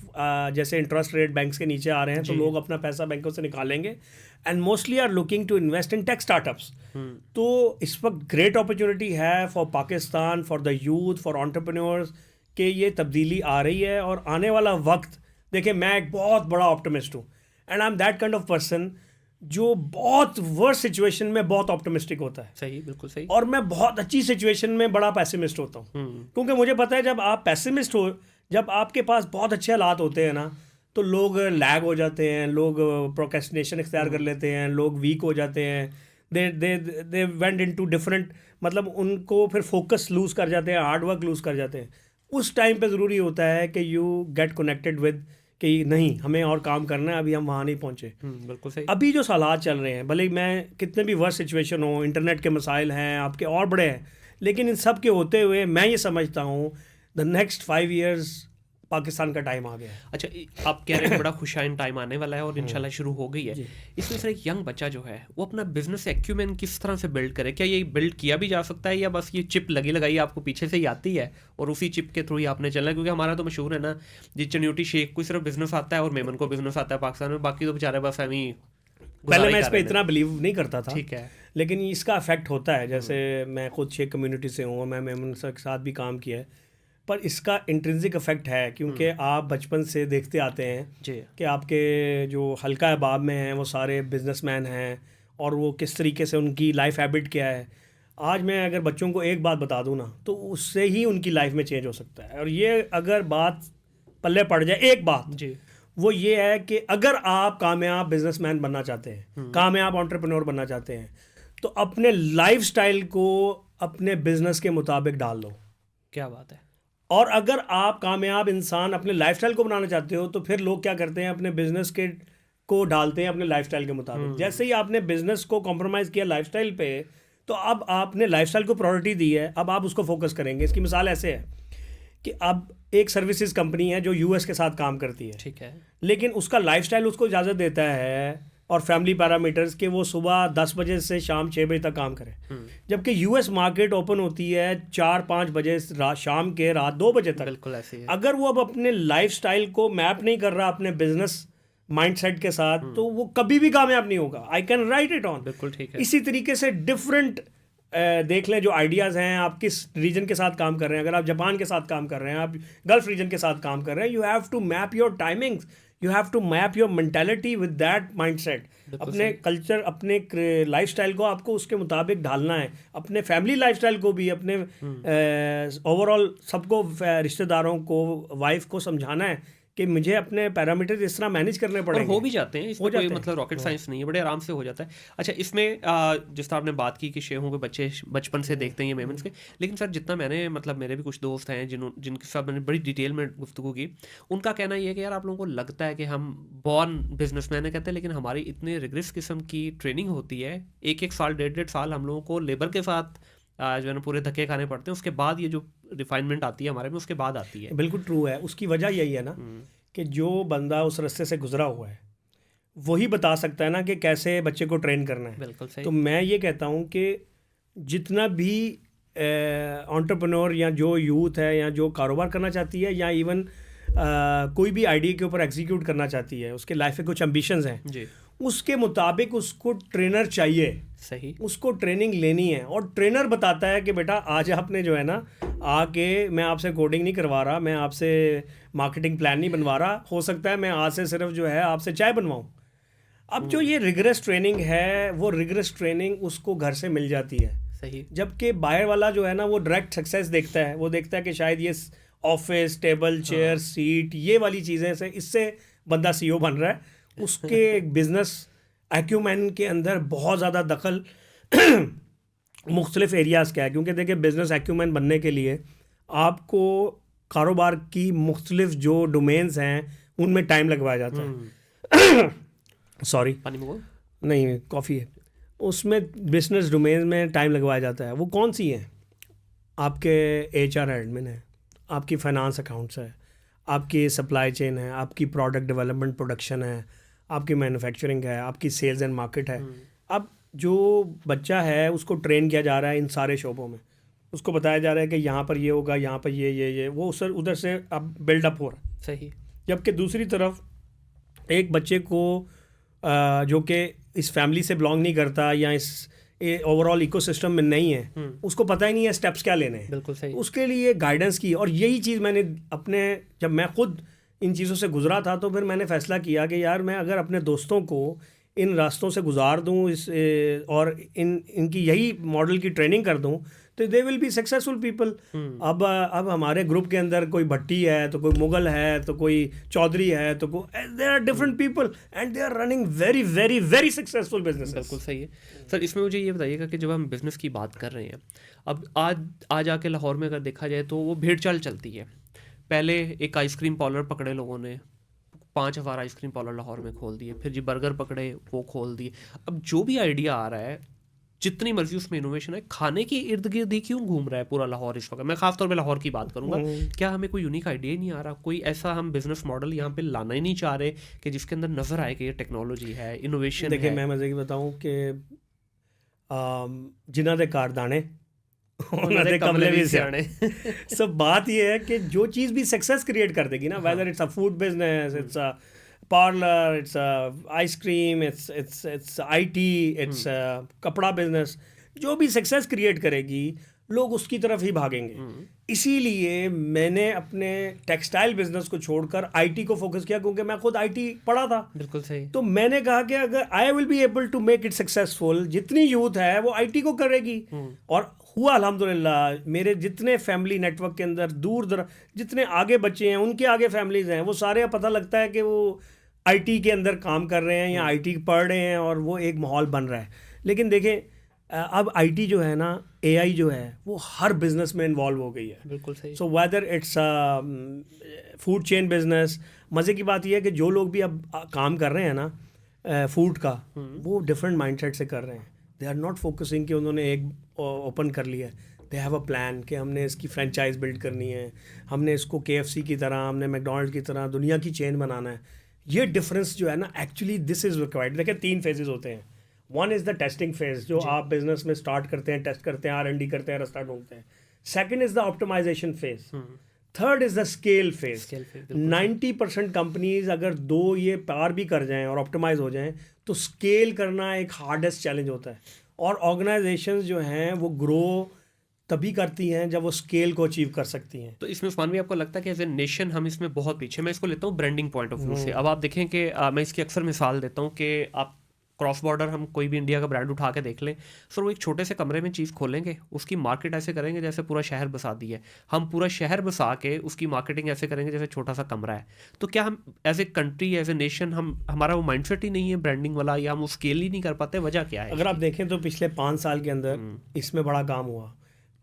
जैसे इंटरेस्ट रेट बैंक्स के नीचे आ रहे हैं, तो लोग अपना पैसा बैंकों से निकालेंगे and mostly are looking to invest in tech startups. तो इस वक्त ग्रेट अपॉर्चुनिटी है for Pakistan, for the youth, for entrepreneurs कि ये तब्दीली आ रही है। और आने वाला वक्त देखिए, मैं एक बहुत बड़ा ऑप्टिमिस्ट हूँ and I am that kind of person जो बहुत वर्स्ट सिचुएशन में बहुत ऑप्टिमिस्टिक होता है। सही, बिल्कुल सही। और मैं बहुत अच्छी सिचुएशन में बड़ा पैसिमिस्ट होता हूँ, क्योंकि मुझे पता है जब आप पैसिमिस्ट हो, जब आपके पास बहुत अच्छे हालात होते हैं ना, तो लोग लैग हो जाते हैं, लोग प्रोक्रेस्टिनेशन इख्तियार कर लेते हैं, लोग वीक हो जाते हैं, दे वेंट इनटू डिफरेंट, मतलब उनको फिर फोकस लूज़ कर जाते हैं, हार्ड वर्क लूज़ कर जाते हैं। उस टाइम पे ज़रूरी होता है कि यू गेट कनेक्टेड विद कि नहीं, हमें और काम करना है, अभी हम वहाँ नहीं पहुँचे। बिल्कुल सही। अभी जो हालात चल रहे हैं, भले मैं कितने भी वर्स्ट सिचुएशन हो, इंटरनेट के मसाइल हैं आपके और बड़े हैं, लेकिन इन सब के होते हुए मैं ये समझता हूँ द नेक्स्ट 5 years पाकिस्तान का टाइम आ गया है। अच्छा, आप कह रहे हैं बड़ा खुशाइन टाइम आने वाला है और इंशाल्लाह शुरू हो गई है। इसमें से एक यंग बच्चा जो है वो अपना बिजनेस एक्यूमेन किस तरह से बिल्ड करे? क्या ये बिल्ड किया भी जा सकता है या बस ये चिप लगी लगाई आपको पीछे से ही आती है और उसी चिप के थ्रू ही आपने चलना है? क्योंकि हमारा तो मशहूर है ना जी, चन्यूटी शेख को सिर्फ बिजनेस आता है और मेमन को बिजनेस आता है पाकिस्तान में, बाकी तो बेचारे बस हमी। पहले मैं इस पर इतना बिलीव नहीं करता था, ठीक है, लेकिन इसका इफेक्ट होता है। जैसे मैं खुद शेख कम्युनिटी से हूँ, मैं मेमन के साथ भी काम किया है, पर इसका इंट्रिंसिक इफेक्ट है क्योंकि आप बचपन से देखते आते हैं कि आपके जो हल्का अहबाब में हैं वो सारे बिजनेसमैन हैं और वो किस तरीके से उनकी लाइफ हैबिट क्या है। आज मैं अगर बच्चों को एक बात बता दूं ना, तो उससे ही उनकी लाइफ में चेंज हो सकता है। और ये अगर बात पल्ले पड़ जाए, एक बात जी, वो ये है कि अगर आप कामयाब बिजनेसमैन बनना चाहते हैं, कामयाब एंटरप्रेन्योर बनना चाहते हैं, तो अपने लाइफस्टाइल को अपने बिजनेस के मुताबिक डाल दो। क्या बात है। और अगर आप कामयाब इंसान अपने लाइफस्टाइल को बनाना चाहते हो, तो फिर लोग क्या करते हैं, अपने बिजनेस के को डालते हैं अपने लाइफस्टाइल के मुताबिक। जैसे ही आपने बिजनेस को कॉम्प्रोमाइज़ किया लाइफस्टाइल पे, तो अब आपने लाइफस्टाइल को प्रायोरिटी दी है, अब आप उसको फोकस करेंगे। इसकी मिसाल ऐसे है कि अब एक सर्विसेज कंपनी है जो यूएस के साथ काम करती है, ठीक है, लेकिन उसका लाइफस्टाइल उसको इजाज़त देता है और फैमिली पैरामीटर्स के वो सुबह 10 बजे से शाम 6 बजे तक काम करें, जबकि यूएस मार्केट ओपन होती है 4-5 बजे शाम के रात 2 बजे तक। बिल्कुल ऐसे ही है। अगर वो अब अपने लाइफस्टाइल को मैप नहीं कर रहा अपने बिजनेस माइंडसेट के साथ, तो वो कभी भी कामयाब नहीं होगा। I can write it on. बिल्कुल ठीक है। इसी तरीके से डिफरेंट देख लें जो आइडियाज़ हैं, आप किस रीजन के साथ काम कर रहे हैं। अगर आप जापान के साथ काम कर रहे हैं, आप गल्फ रीजन के साथ काम कर रहे हैं, you have to map your timings, you have to map your mentality with that mindset. अपने कल्चर, अपने लाइफस्टाइल को आपको उसके मुताबिक ढालना है, अपने फैमिली लाइफस्टाइल को भी, अपने ओवरऑल सबको, रिश्तेदारों को, वाइफ को समझाना है कि मुझे अपने पैरामीटर इस तरह मैनेज करने पड़ेंगे। और हो भी जाते हैं, इसमें कोई मतलब रॉकेट साइंस नहीं है, बड़े आराम से हो जाता है। अच्छा, इसमें जिस तरह आपने बात की कि शेहों के बच्चे बचपन से देखते हैं ये मेमन्स के, लेकिन सर जितना मैंने, मतलब मेरे भी कुछ दोस्त हैं जिनके साथ मैंने बड़ी डिटेल में गुफ्तगू की, उनका कहना ये है कि यार आप लोगों को लगता है कि हम बॉर्न बिजनेसमैन है, कहते हैं, लेकिन हमारी इतने रिग्रेस किस्म की ट्रेनिंग होती है, 1-1 साल 1.5 साल हम लोगों को लेबर के साथ जो है ना पूरे धक्के खाने पड़ते हैं, उसके बाद ये जो रिफाइनमेंट आती है हमारे में, उसके बाद आती है। बिल्कुल ट्रू है। उसकी वजह यही है ना कि जो बंदा उस रास्ते से गुजरा हुआ है वही बता सकता है ना कि कैसे बच्चे को ट्रेन करना है। बिल्कुल सही। तो मैं ये कहता हूँ कि जितना भी एंटरप्रेन्योर या जो यूथ है या जो कारोबार करना चाहती है या इवन कोई भी आइडिया के ऊपर एग्जीक्यूट करना चाहती है, उसके लाइफ में कुछ एम्बिशंस हैं जी, उसके मुताबिक उसको ट्रेनर चाहिए, सही, उसको ट्रेनिंग लेनी है। और ट्रेनर बताता है कि बेटा आज आपने जो है ना आके, मैं आपसे कोडिंग नहीं करवा रहा, मैं आपसे मार्केटिंग प्लान नहीं बनवा रहा, हो सकता है मैं आज से सिर्फ जो है आपसे चाय बनवाऊँ। अब जो ये रिगरस ट्रेनिंग है वो रिगरस ट्रेनिंग उसको घर से मिल जाती है, सही, जबकि बाहर वाला जो है ना वो डायरेक्ट सक्सेस देखता है, वो देखता है कि शायद ये ऑफिस टेबल चेयर सीट ये वाली चीज़ें से इससे बंदा सीईओ बन रहा है। उसके बिजनेस एक्यूमेन के अंदर बहुत ज़्यादा दखल मुख्तलिफ एरियाज़ का है, क्योंकि देखिए बिजनेस एक्यूमेन बनने के लिए आपको कारोबार की मुख्तलिफ जो डोमेन्स हैं उनमें टाइम लगवाया जाता है। सॉरी पानी मंगवाओ? नहीं, कॉफ़ी है। उसमें बिजनेस डोमेन में टाइम लगवाया जाता है। वो कौन सी हैं? आपके एचआर एडमिन है, आपकी फाइनेंस अकाउंट्स है, आपकी सप्लाई चेन है, आपकी प्रोडक्ट डेवलपमेंट प्रोडक्शन है, आपकी मैन्युफैक्चरिंग है, आपकी सेल्स एंड मार्केट है। अब जो बच्चा है उसको ट्रेन किया जा रहा है इन सारे शोबों में, उसको बताया जा रहा है कि यहाँ पर ये होगा, यहाँ पर ये वो उधर से अब बिल्डअप हो रहा है। सही, जबकि दूसरी तरफ एक बच्चे को जो कि इस फैमिली से बिलोंग नहीं करता या इस ओवरऑल इकोसिस्टम में नहीं है, उसको पता ही नहीं है स्टेप्स क्या लेने हैं। बिल्कुल सही, उसके लिए गाइडेंस की। और यही चीज़ मैंने अपने, जब मैं खुद इन चीज़ों से गुजरा था तो फिर मैंने फ़ैसला किया कि यार मैं अगर अपने दोस्तों को इन रास्तों से गुजार दूं और इनकी यही मॉडल की ट्रेनिंग कर दूं तो they will be successful people. अब हमारे ग्रुप के अंदर कोई भट्टी है, तो कोई मुगल है, तो कोई चौधरी है, तो कोई, there are different people and they are running very very very successful business. बिल्कुल सही है सर। इसमें मुझे ये बताइएगा कि जब हम बिज़नेस की बात कर रहे हैं, अब आज आके लाहौर में अगर देखा जाए तो वो भेड़ चाल चलती है। पहले एक आइसक्रीम पार्लर पकड़े लोगों ने, 5000 आइसक्रीम पार्लर लाहौर में खोल दिए, फिर जी बर्गर पकड़े वो खोल दिए। अब जो भी आइडिया आ रहा है, जितनी मर्जी उसमें इनोवेशन है, खाने के इर्द गिर्द ही क्यों घूम रहा है पूरा लाहौर इस वक्त। मैं खासतौर पे लाहौर की बात करूंगा। क्या हमें कोई यूनिक आइडिया ही नहीं आ रहा, कोई ऐसा हम बिजनेस मॉडल यहाँ पे लाना ही नहीं चाह रहे कि जिसके अंदर नजर आए कि ये टेक्नोलॉजी है, इनोवेशन है। देखिए मैं मजे की बताऊँ कि जिन्हों दे कारदाने उन्होंने कमले भी सियाने। सब बात ये है कि जो चीज़ भी सक्सेस क्रिएट कर देगी ना, whether it's a food business, it's a parlour, it's ice cream, it's IT, it's कपड़ा बिजनेस, जो भी सक्सेस क्रिएट करेगी लोग उसकी तरफ ही भागेंगे। इसीलिए मैंने अपने टेक्सटाइल बिजनेस को छोड़कर आईटी को फोकस किया, क्योंकि मैं खुद आईटी पढ़ा था। बिल्कुल सही। तो मैंने कहा कि अगर I will be able to make it successful, जितनी यूथ है वो आईटी को करेगी। और हुआ अल्हम्दुलिल्लाह। मेरे जितने फैमिली नेटवर्क के अंदर दूर दर जितने आगे बच्चे हैं, उनके आगे फैमिलीज हैं, वो सारे पता लगता है कि वो आईटी के अंदर काम कर रहे हैं या आईटी पढ़ रहे हैं और वो एक माहौल बन रहा है। लेकिन देखें अब आईटी जो है ना, एआई जो है, वो हर बिजनेस में इन्वॉल्व हो गई है। बिल्कुल सही। So whether its food chain business, मज़े की बात यह है कि जो लोग भी अब काम कर रहे हैं ना फूड का, वो डिफरेंट माइंडसेट से कर रहे हैं। दे आर नॉट फोकसिंग कि उन्होंने एक ओपन कर लिया है। दे हैव अ प्लान कि हमने इसकी फ्रेंचाइज बिल्ड करनी है, हमने इसको KFC की तरह, हमने मैकडोनल्ड की तरह दुनिया की चेन बनाना है। ये डिफरेंस जो है ना, एक्चुअली दिस इज़ रिक्वायर्ड। देखिए 3 फेजेस होते हैं। One is the testing phase, जो आप बिजनेस में स्टार्ट करते हैं, टेस्ट करते हैं, R&D करते हैं, रास्ता ढूंढते हैं। Second is the optimization phase. Third is the scale phase. 90% companies अगर 2 ये पार भी कर जाएं और ऑप्टिमाइज हो जाएं तो स्केल करना एक हार्डेस्ट चैलेंज होता है। और ऑर्गेनाइजेशंस जो हैं वो ग्रो तभी करती हैं जब वो स्केल को अचीव कर सकती हैं। तो इसमें उस्मान भी आपको लगता है कि एज ए नेशन हम इसमें बहुत पीछे। मैं इसको लेता हूँ ब्रांडिंग पॉइंट ऑफ व्यू से। अब आप देखें कि मैं इसकी अक्सर मिसाल देता हूँ कि आप क्रॉस बॉर्डर हम कोई भी इंडिया का ब्रांड उठा के देख लें, सर वो एक छोटे से कमरे में चीज़ खोलेंगे, उसकी मार्केट ऐसे करेंगे जैसे पूरा शहर बसा दी है। हम पूरा शहर बसा के उसकी मार्केटिंग ऐसे करेंगे जैसे छोटा सा कमरा है। तो क्या हम as a country, as a nation, हमारा वो माइंडसेट ही नहीं है ब्रांडिंग वाला, या हम स्केल ही नहीं कर पाते? वजह क्या है? अगर आप देखें तो पिछले 5 साल के अंदर इसमें बड़ा काम हुआ।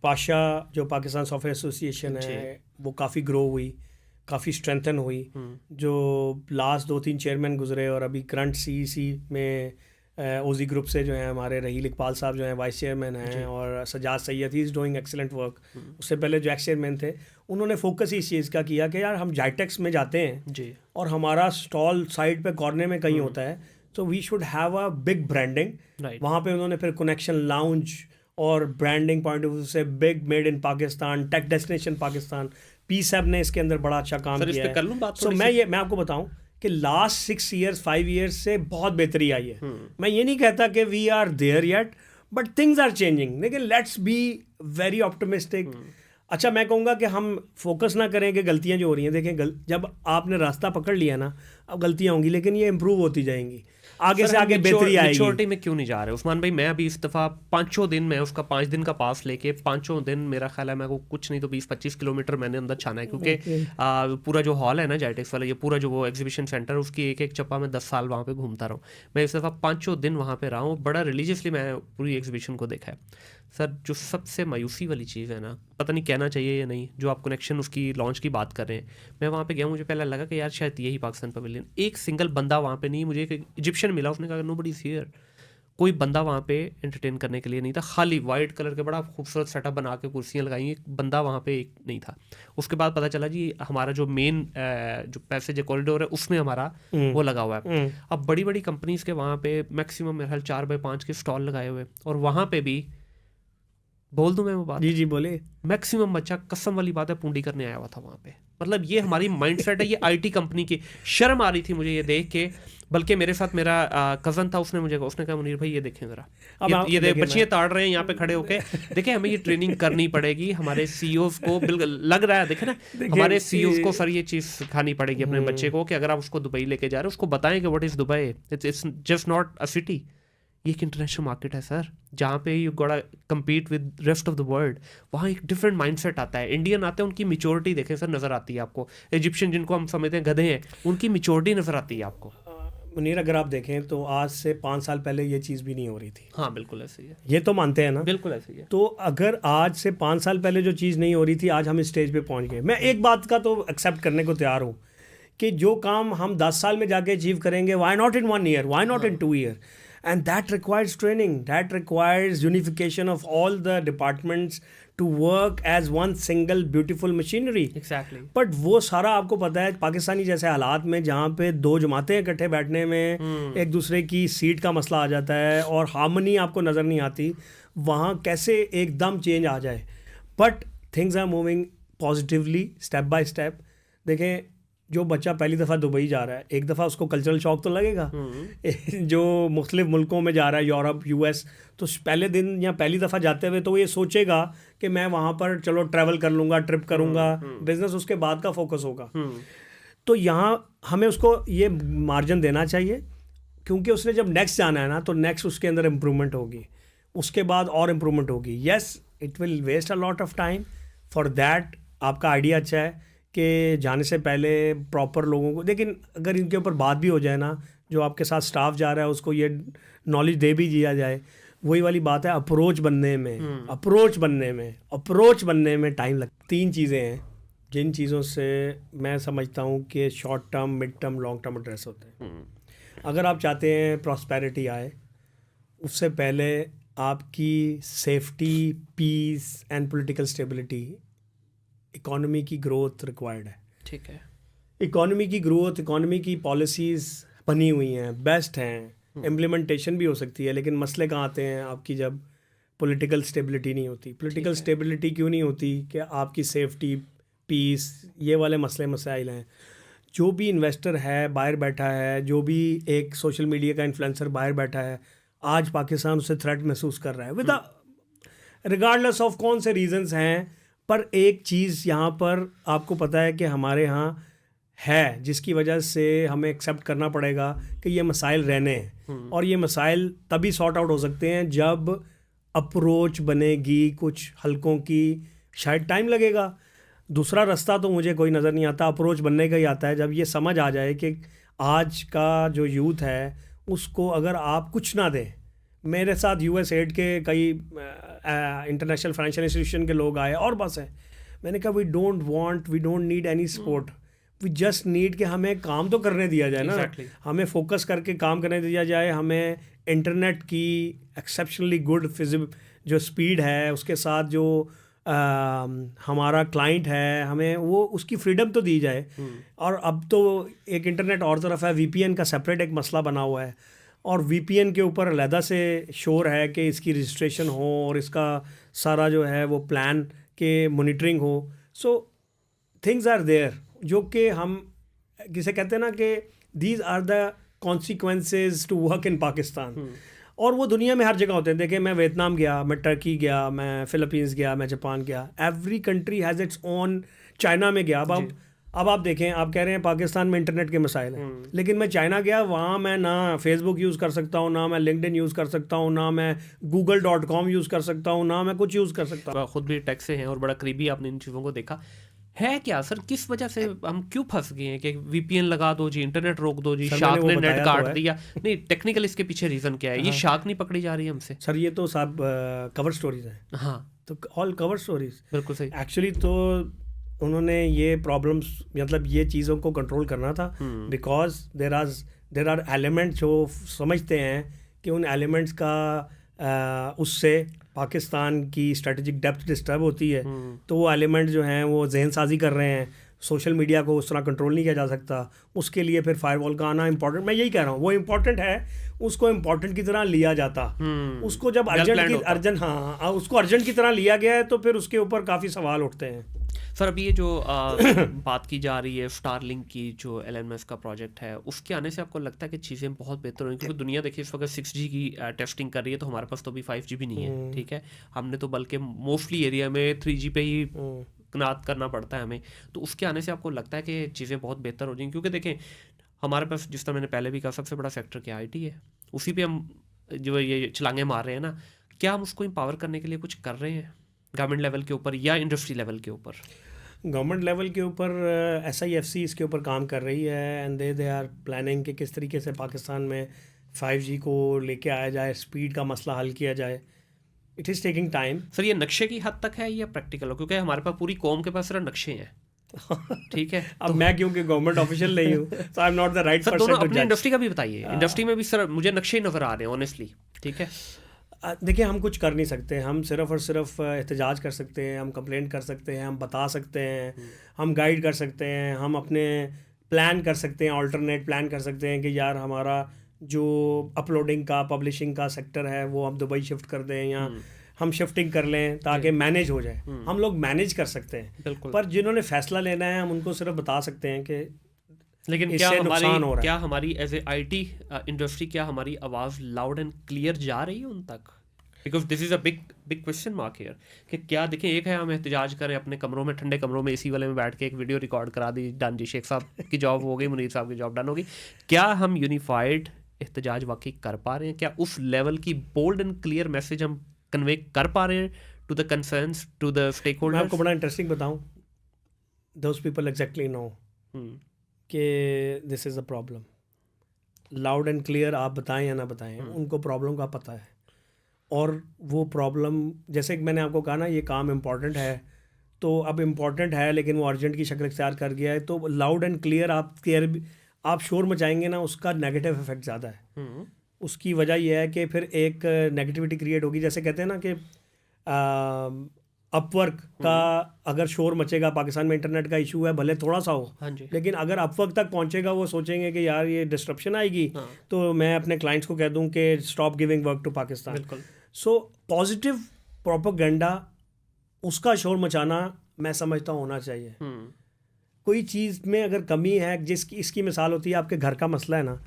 पाशा जो पाकिस्तान सॉफ्टवेयर एसोसिएशन है वो काफ़ी ग्रो हुई, काफ़ी स्ट्रेंथन हुई। जो लास्ट 2-3 चेयरमैन गुजरे और अभी करंट CEC में ओजी ग्रुप से जो है हमारे रहील इकबाल साहब जो हैं वाइस चेयरमैन हैं, और Sajjad Syed, he is doing excellent work. उससे पहले जो एक्स चेयरमैन थे उन्होंने फोकस इस चीज़ का किया कि यार हम जाइटेक्स में जाते हैं जी, और हमारा स्टॉल साइड पे कॉर्नर में कहीं होता है, तो we should have a big branding. वहाँ पे उन्होंने फिर कनेक्शन लाउंज और ब्रांडिंग पॉइंट ऑफ व्यू से big made in Pakistan, tech destination Pakistan, P7 ने इसके अंदर बड़ा अच्छा काम सर, इस किया पे है। कर लूं बात सो थोड़ी मैं आपको बताऊं कि लास्ट 6 ईयर्स 5 ईयर्स से बहुत बेहतरी आई है। मैं ये नहीं कहता कि we are there yet, but things are changing. लेकिन लेट्स बी वेरी ऑप्टिमिस्टिक। अच्छा, मैं कहूँगा कि हम फोकस ना करें कि गलतियाँ जो हो रही हैं, देखें जब आपने रास्ता पकड़ लिया ना, अब गलतियाँ होंगी लेकिन ये इम्प्रूव होती जाएंगी, आगे से आगे बेहतरी आएगी। मैच्योरिटी में क्यों नहीं जा रहे उस्मान भाई? मैं अभी इस दफ़ा 5 दिन में उसका 5 दिन का पास लेके 5 दिन मेरा ख्याल है मेरे को कुछ नहीं तो 20-25 किलोमीटर मैंने अंदर छाना है, क्योंकि पूरा जो हॉल है ना जाइटेक्स वाला, ये पूरा जो वो एग्जीबिशन सेंटर, उसकी एक एक चप्पा में 10 साल वहाँ पे घूमता रहा हूँ। मैं इस दफ़ा 5 दिन वहाँ पे रहा हूँ, बड़ा रिलीजियसली मैं पूरी एग्जीबिशन को देखा है। सर, जो सबसे मायूसी वाली चीज़ है ना, पता नहीं कहना चाहिए या नहीं, जो आप कनेक्शन उसकी लॉन्च की बात कर रहे हैं, मैं वहाँ पे गया, मुझे पहले लगा कि यार शायद यही पाकिस्तान पवेलियन, एक सिंगल बंदा वहाँ पे नहीं। मुझे एक इजिप्शियन मिला, उसने कहा नोबडी इज हियर। कोई बंदा वहाँ पे एंटरटेन करने के लिए नहीं था, खाली वाइट कलर के बड़ा खूबसूरत सेटअप बना के कुर्सियाँ लगाई, एक बंदा वहाँ पे एक नहीं था। उसके बाद पता चला जी हमारा जो मेन जो पैसेज कॉरिडोर है उसमें हमारा वो लगा हुआ है। अब बड़ी बड़ी कंपनीज के वहाँ पे मैक्सिमम मेरे ख्याल 4x5 के स्टॉल लगाए हुए, और वहाँ पे भी बोल दूं मैं वो बात, जी बोले, मैक्सिमम बच्चा कसम वाली बात है पूंडी करने आया हुआ था वहाँ पे। मतलब ये हमारी माइंडसेट है, ये आईटी कंपनी की। शर्म आ रही थी मुझे ये देख के, बल्कि मेरे साथ मेरा कज़न था, उसने कहा मुनीर भाई ये देखें ज़रा, ये बच्चियाँ ताड़ रहे हैं यहाँ पे खड़े होके, देखें हमें ये ट्रेनिंग करनी पड़ेगी, हमारे सीईओज को बिल्कुल लग रहा है, देखे ना हमारे सीईओज को सर ये चीज़ सिखानी पड़ेगी अपने बच्चे को कि अगर आप उसको दुबई लेके जा रहे हो, उसको बताएं कि what is Dubai, it's just not a city, ये एक इंटरनेशनल मार्केट है सर, जहाँ पे यू गोटा compete with rest of the world. वहाँ एक डिफरेंट माइंडसेट आता है। इंडियन आते हैं, उनकी मेच्योरिटी देखें सर, नज़र आती है आपको। इजिप्शियन जिनको हम समझते हैं गधे हैं, उनकी मेच्योरिटी नज़र आती है आपको। मुनीर, अगर आप देखें तो आज से 5 साल पहले ये चीज़ भी नहीं हो रही थी। हाँ बिल्कुल ऐसे ही है, ये तो मानते हैं ना? बिल्कुल ऐसे ही है। तो अगर आज से 5 साल पहले जो चीज़ नहीं हो रही थी, आज हम इस स्टेज पे पहुंच गए। मैं एक बात का तो एक्सेप्ट करने को तैयार हूँ कि जो काम हम 10 साल में जाके अचीव करेंगे, why not in 1 year, why not in 2 year, and that requires training, that requires unification of all the departments to work as one single beautiful machinery. Exactly. But वो सारा आपको पता है पाकिस्तानी जैसे हालात में, जहाँ पे 2 जमातें इकट्ठे बैठने में एक दूसरे की सीट का मसला आ जाता है और हार्मनी आपको नज़र नहीं आती, वहाँ कैसे एकदम चेंज आ जाए। But things are moving positively step by step. देखें, जो बच्चा पहली दफ़ा दुबई जा रहा है, एक दफ़ा उसको कल्चरल शॉक तो लगेगा। जो मुख्तलिफ मुल्कों में जा रहा है, यूरोप, US, तो पहले दिन या पहली दफ़ा जाते हुए तो ये सोचेगा कि मैं वहाँ पर चलो ट्रैवल कर लूँगा, ट्रिप करूँगा, बिजनेस उसके बाद का फोकस होगा। तो यहाँ हमें उसको ये मार्जिन देना चाहिए, क्योंकि उसने जब नेक्स्ट जाना है ना, तो नेक्स्ट उसके अंदर इम्प्रूवमेंट होगी, उसके बाद और इम्प्रूवमेंट होगी। Yes, it will waste a lot of time, for that आपका आइडिया अच्छा है कि जाने से पहले प्रॉपर लोगों को, लेकिन अगर इनके ऊपर बात भी हो जाए ना, जो आपके साथ स्टाफ जा रहा है उसको ये नॉलेज दे भी दिया जाए, वही वाली बात है, अप्रोच बनने में टाइम लगता। 3 चीज़ें हैं जिन चीज़ों से मैं समझता हूँ कि short term, mid term, long term address होते हैं। अगर आप चाहते हैं प्रॉस्पेरिटी आए, उससे पहले आपकी safety, peace and political stability, economy की ग्रोथ रिक्वायर्ड है। ठीक है, इकोनॉमी की ग्रोथ, इकोनॉमी की पॉलिसीज़ बनी हुई हैं, बेस्ट हैं, इम्प्लीमेंटेशन भी हो सकती है, लेकिन मसले कहाँ आते हैं आपकी, जब पॉलिटिकल स्टेबिलिटी नहीं होती। पॉलिटिकल स्टेबिलिटी क्यों नहीं होती? कि आपकी सेफ्टी, पीस, ये वाले मसाइल हैं। जो भी इन्वेस्टर है बाहर बैठा है, जो भी एक सोशल मीडिया का इन्फ्लुएंसर बाहर बैठा है, आज पाकिस्तान उससे थ्रेट महसूस कर रहा है, विद रिगार्डलेस ऑफ कौन से रीजंस हैं। पर एक चीज़ यहाँ पर आपको पता है कि हमारे यहाँ है, जिसकी वजह से हमें एक्सेप्ट करना पड़ेगा कि ये मसाइल रहने हैं, और ये मसाइल तभी सॉर्ट आउट हो सकते हैं जब अप्रोच बनेगी। कुछ हलकों की शायद टाइम लगेगा, दूसरा रास्ता तो मुझे कोई नज़र नहीं आता, अप्रोच बनने का ही आता है। जब ये समझ आ जाए कि आज का जो यूथ है उसको अगर आप कुछ ना दें, मेरे साथ USAID के कई इंटरनेशनल फाइनेंशियल इंस्टीट्यूशन के लोग आए और बस है, मैंने कहा we don't need any support, we just need कि हमें काम तो करने दिया जाए ना, हमें फोकस करके काम करने दिया जाए। हमें इंटरनेट की एक्सेप्शनली गुड जो स्पीड है, उसके साथ जो हमारा क्लाइंट है, हमें वो उसकी फ्रीडम तो दी जाए। और अब तो एक इंटरनेट और तरफ है, VPN का सेपरेट एक मसला बना हुआ है, और VPN के ऊपर अलहदा से शोर है कि इसकी रजिस्ट्रेशन हो और इसका सारा जो है वो प्लान के मॉनिटरिंग हो. सो थिंग्स आर देयर जो कि हम किसे कहते हैं ना कि these are the consequences to work in Pakistan. और वो दुनिया में हर जगह होते हैं. देखिए मैं वियतनाम गया, मैं टर्की गया, मैं फ़िलीपींस गया, मैं जापान गया. Every country has its own. China में गया. अब आप देखें, आप कह रहे हैं पाकिस्तान में इंटरनेट के मसाइल हैं, लेकिन मैं चाइना गया, वहाँ मैं ना फेसबुक यूज़ कर सकता हूँ, ना मैं लिंक्डइन यूज़ कर सकता हूँ, ना मैं google.com यूज़ कर सकता हूँ, ना मैं कुछ यूज़ कर सकता हूँ. खुद भी टेक से हैं और बड़ा करीबी आपने इन चीज़ों को देखा है. क्या सर, किस वजह से हम क्यों फंस गए हैं कि VPN लगा दो जी, इंटरनेट रोक दो जी, शार्क ने नेट काट दिया? नहीं, टेक्निकल इसके पीछे रीज़न क्या है? ये शार्क नहीं पकड़ी जा रही है हमसे? सर ये तो सब कवर स्टोरीज हैं. हाँ, तो ऑल कवर स्टोरीज. बिल्कुल सही. एक्चुअली तो उन्होंने ये प्रॉब्लम्स, मतलब ये चीज़ों को कंट्रोल करना था, बिकॉज देर आर एलिमेंट जो समझते हैं कि उन एलिमेंट्स का उससे पाकिस्तान की स्ट्रेटेजिक डेप्थ डिस्टर्ब होती है. तो वो एलिमेंट जो हैं वो जहन साजी कर रहे हैं. सोशल मीडिया को उस तरह कंट्रोल नहीं किया जा सकता. उसके लिए फिर फायरवॉल का आना इंपॉर्टेंट. मैं यही कह रहा हूँ, वो इम्पॉर्टेंट है, उसको इम्पॉर्टेंट की तरह लिया जाता. उसको जब उसको अर्जेंट की तरह लिया गया है तो फिर उसके ऊपर काफ़ी सवाल उठते हैं. सर अभी ये जो बात की जा रही है स्टारलिंक की, जो एलन मस्क का प्रोजेक्ट है, उसके आने से आपको लगता है कि चीज़ें बहुत बेहतर होंगी? क्योंकि दुनिया देखिए इस वक्त 6G की टेस्टिंग कर रही है, तो हमारे पास तो अभी 5G भी नहीं है. ठीक है, हमने तो बल्कि मोस्टली एरिया में 3G पे ही कनात करना पड़ता है हमें. तो उसके आने से आपको लगता है कि चीज़ें बहुत बेहतर हो जाएंगी? क्योंकि देखें हमारे पास, जिस तरह मैंने पहले भी कहा, सबसे बड़ा सेक्टर क्या IT है. उसी पे हम जो ये छलांगे मार रहे हैं ना, क्या हम उसको एम्पावर करने के लिए कुछ कर रहे हैं गवर्नमेंट लेवल के ऊपर या इंडस्ट्री लेवल के ऊपर? गवर्नमेंट लेवल के ऊपर SIFC इसके ऊपर काम कर रही है, एंड दे आर प्लानिंग कि किस तरीके से पाकिस्तान में 5G को लेके आया जाए, स्पीड का मसला हल किया जाए. It is taking time. Sir ये नक्शे की हद तक है या प्रैक्टिकल हो? क्योंकि हमारे पास पूरी कौम के पास सिर्फ नक्शे हैं. ठीक है. अब मैं क्योंकि गवर्नमेंट ऑफिशियल नहीं हूँ, so I am not the right person to जज. अपनी इंडस्ट्री का भी बताइए. इंडस्ट्री में भी सर मुझे नक्शे नज़र आ रहे हैं ऑनेस्टली. ठीक है, देखिए हम कुछ कर नहीं सकते. हम सिर्फ़ और सिर्फ एहतजाज कर सकते हैं, हम कंप्लेंट कर सकते हैं, हम बता सकते हैं, हम गाइड कर सकते हैं, हम अपने प्लान कर सकते हैं, अल्टरनेट प्लान कर सकते हैं कि यार हमारा जो अपलोडिंग का, पब्लिशिंग का सेक्टर है वो हम दुबई शिफ्ट कर दें या हम शिफ्टिंग कर लें ताकि मैनेज हो जाए. हम लोग मैनेज कर सकते हैं, पर जिन्होंने फ़ैसला लेना है हम उनको सिर्फ बता सकते हैं कि लेकिन क्या हमारी एज ए IT इंडस्ट्री, क्या हमारी आवाज़ लाउड एंड क्लियर जा रही है उन तक? Because this is a big question mark here कि क्या देखें, एक है हम एहतजाज करें अपने कमरों में, ठंडे कमरों में AC वाले में बैठ के एक वीडियो रिकॉर्ड करा दी, डन जी, शेख साहब की जॉब हो गई, मुनीर साहब की जॉब डन होगी. क्या हम यूनिफाइड एहतजाज वाकई कर पा रहे हैं? क्या उस लेवल की बोल्ड एंड क्लियर मैसेज हम कन्वे कर पा रहे हैं to the concerns, to the stakeholders? मैं आपको बड़ा इंटरेस्टिंग बताऊं, दोज पीपल एग्जैक्टली नो कि this is a problem. Loud and clear आप बताएं या ना बताएं, उनको प्रॉब्लम का पता है. और वो प्रॉब्लम, जैसे कि मैंने आपको कहा ना, ये काम इम्पॉर्टेंट है, तो अब इम्पॉर्टेंट है लेकिन वो अर्जेंट की शक्ल इख्तियार कर गया है, तो लाउड एंड क्लियर आप शोर मचाएंगे ना, उसका नेगेटिव इफेक्ट ज़्यादा है. उसकी वजह यह है कि फिर एक नेगेटिविटी क्रिएट होगी. जैसे कहते हैं ना कि अपवर्क का अगर शोर मचेगा, पाकिस्तान में इंटरनेट का इशू है, भले थोड़ा सा हो, लेकिन अगर अपवर्क तक पहुंचेगा, वो सोचेंगे कि यार ये डिस्ट्रप्शन आएगी, तो मैं अपने क्लाइंट्स को कह दूं कि stop giving work to Pakistan. So positive propaganda, उसका शोर मचाना मैं समझता हूँ होना चाहिए. कोई चीज़ में अगर कमी है, इसकी मिसाल होती है आपके घर का मसला है ना,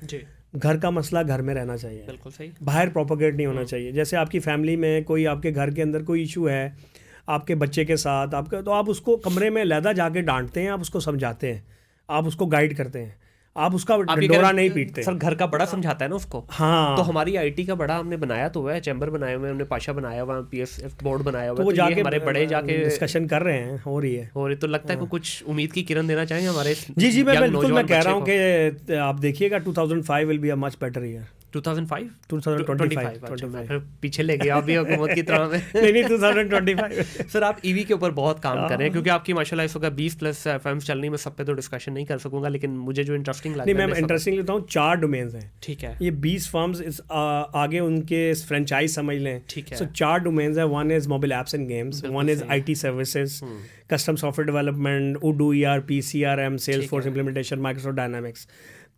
घर का मसला घर में रहना चाहिए. बिल्कुल सही. बाहर प्रोपेगेट नहीं होना चाहिए. जैसे आपकी फैमिली में कोई, आपके घर के अंदर कोई इशू है आपके बच्चे के साथ आपका, तो आप उसको कमरे में अलहदा जाके डांटते हैं, आप उसको समझाते हैं, आप उसको गाइड करते हैं, आप उसका डंडोरा नहीं पीटते. सर घर का बड़ा समझाता है ना उसको. हाँ, तो हमारी IT का बड़ा हमने बनाया तो हुआ है, चैम्बर बनाए हुए, हमने पाशा बनाया हुआ, PSF बोर्ड बनाया हुआ, तो वो जाके हमारे बड़े जाके डिस्कशन कर रहे हैं, हो रही है. तो लगता है कि कुछ उम्मीद की किरण देना चाहेंगे हमारे. जी मैं बिल्कुल मैं कह रहा हूँ कि आप देखिएगा 2005 will be a much better year. 2025 फिर पीछे ले गए आप भी हुकूमत की तरह में. नहीं 2025. सर आप EV के ऊपर बहुत काम कर रहे हैं, क्योंकि आपकी माशाल्लाह इस वक्त 20+ FMs चल रही. मैं सब पे तो डिस्कशन नहीं कर सकूंगा, लेकिन मुझे जो इंटरेस्टिंग लगता है, मैं इंटरेस्टिंग लेता हूँ, 4 डोमेन्स हैं. ठीक है. ये 20 फर्म्स आगे उनके फ्रेंचाइज समझ लें. ठीक है. सो 4 डोमेन्स है. One is mobile apps and games, one is IT services, custom software development, Odoo ERP, CRM, Salesforce implementation, Microsoft Dynamics.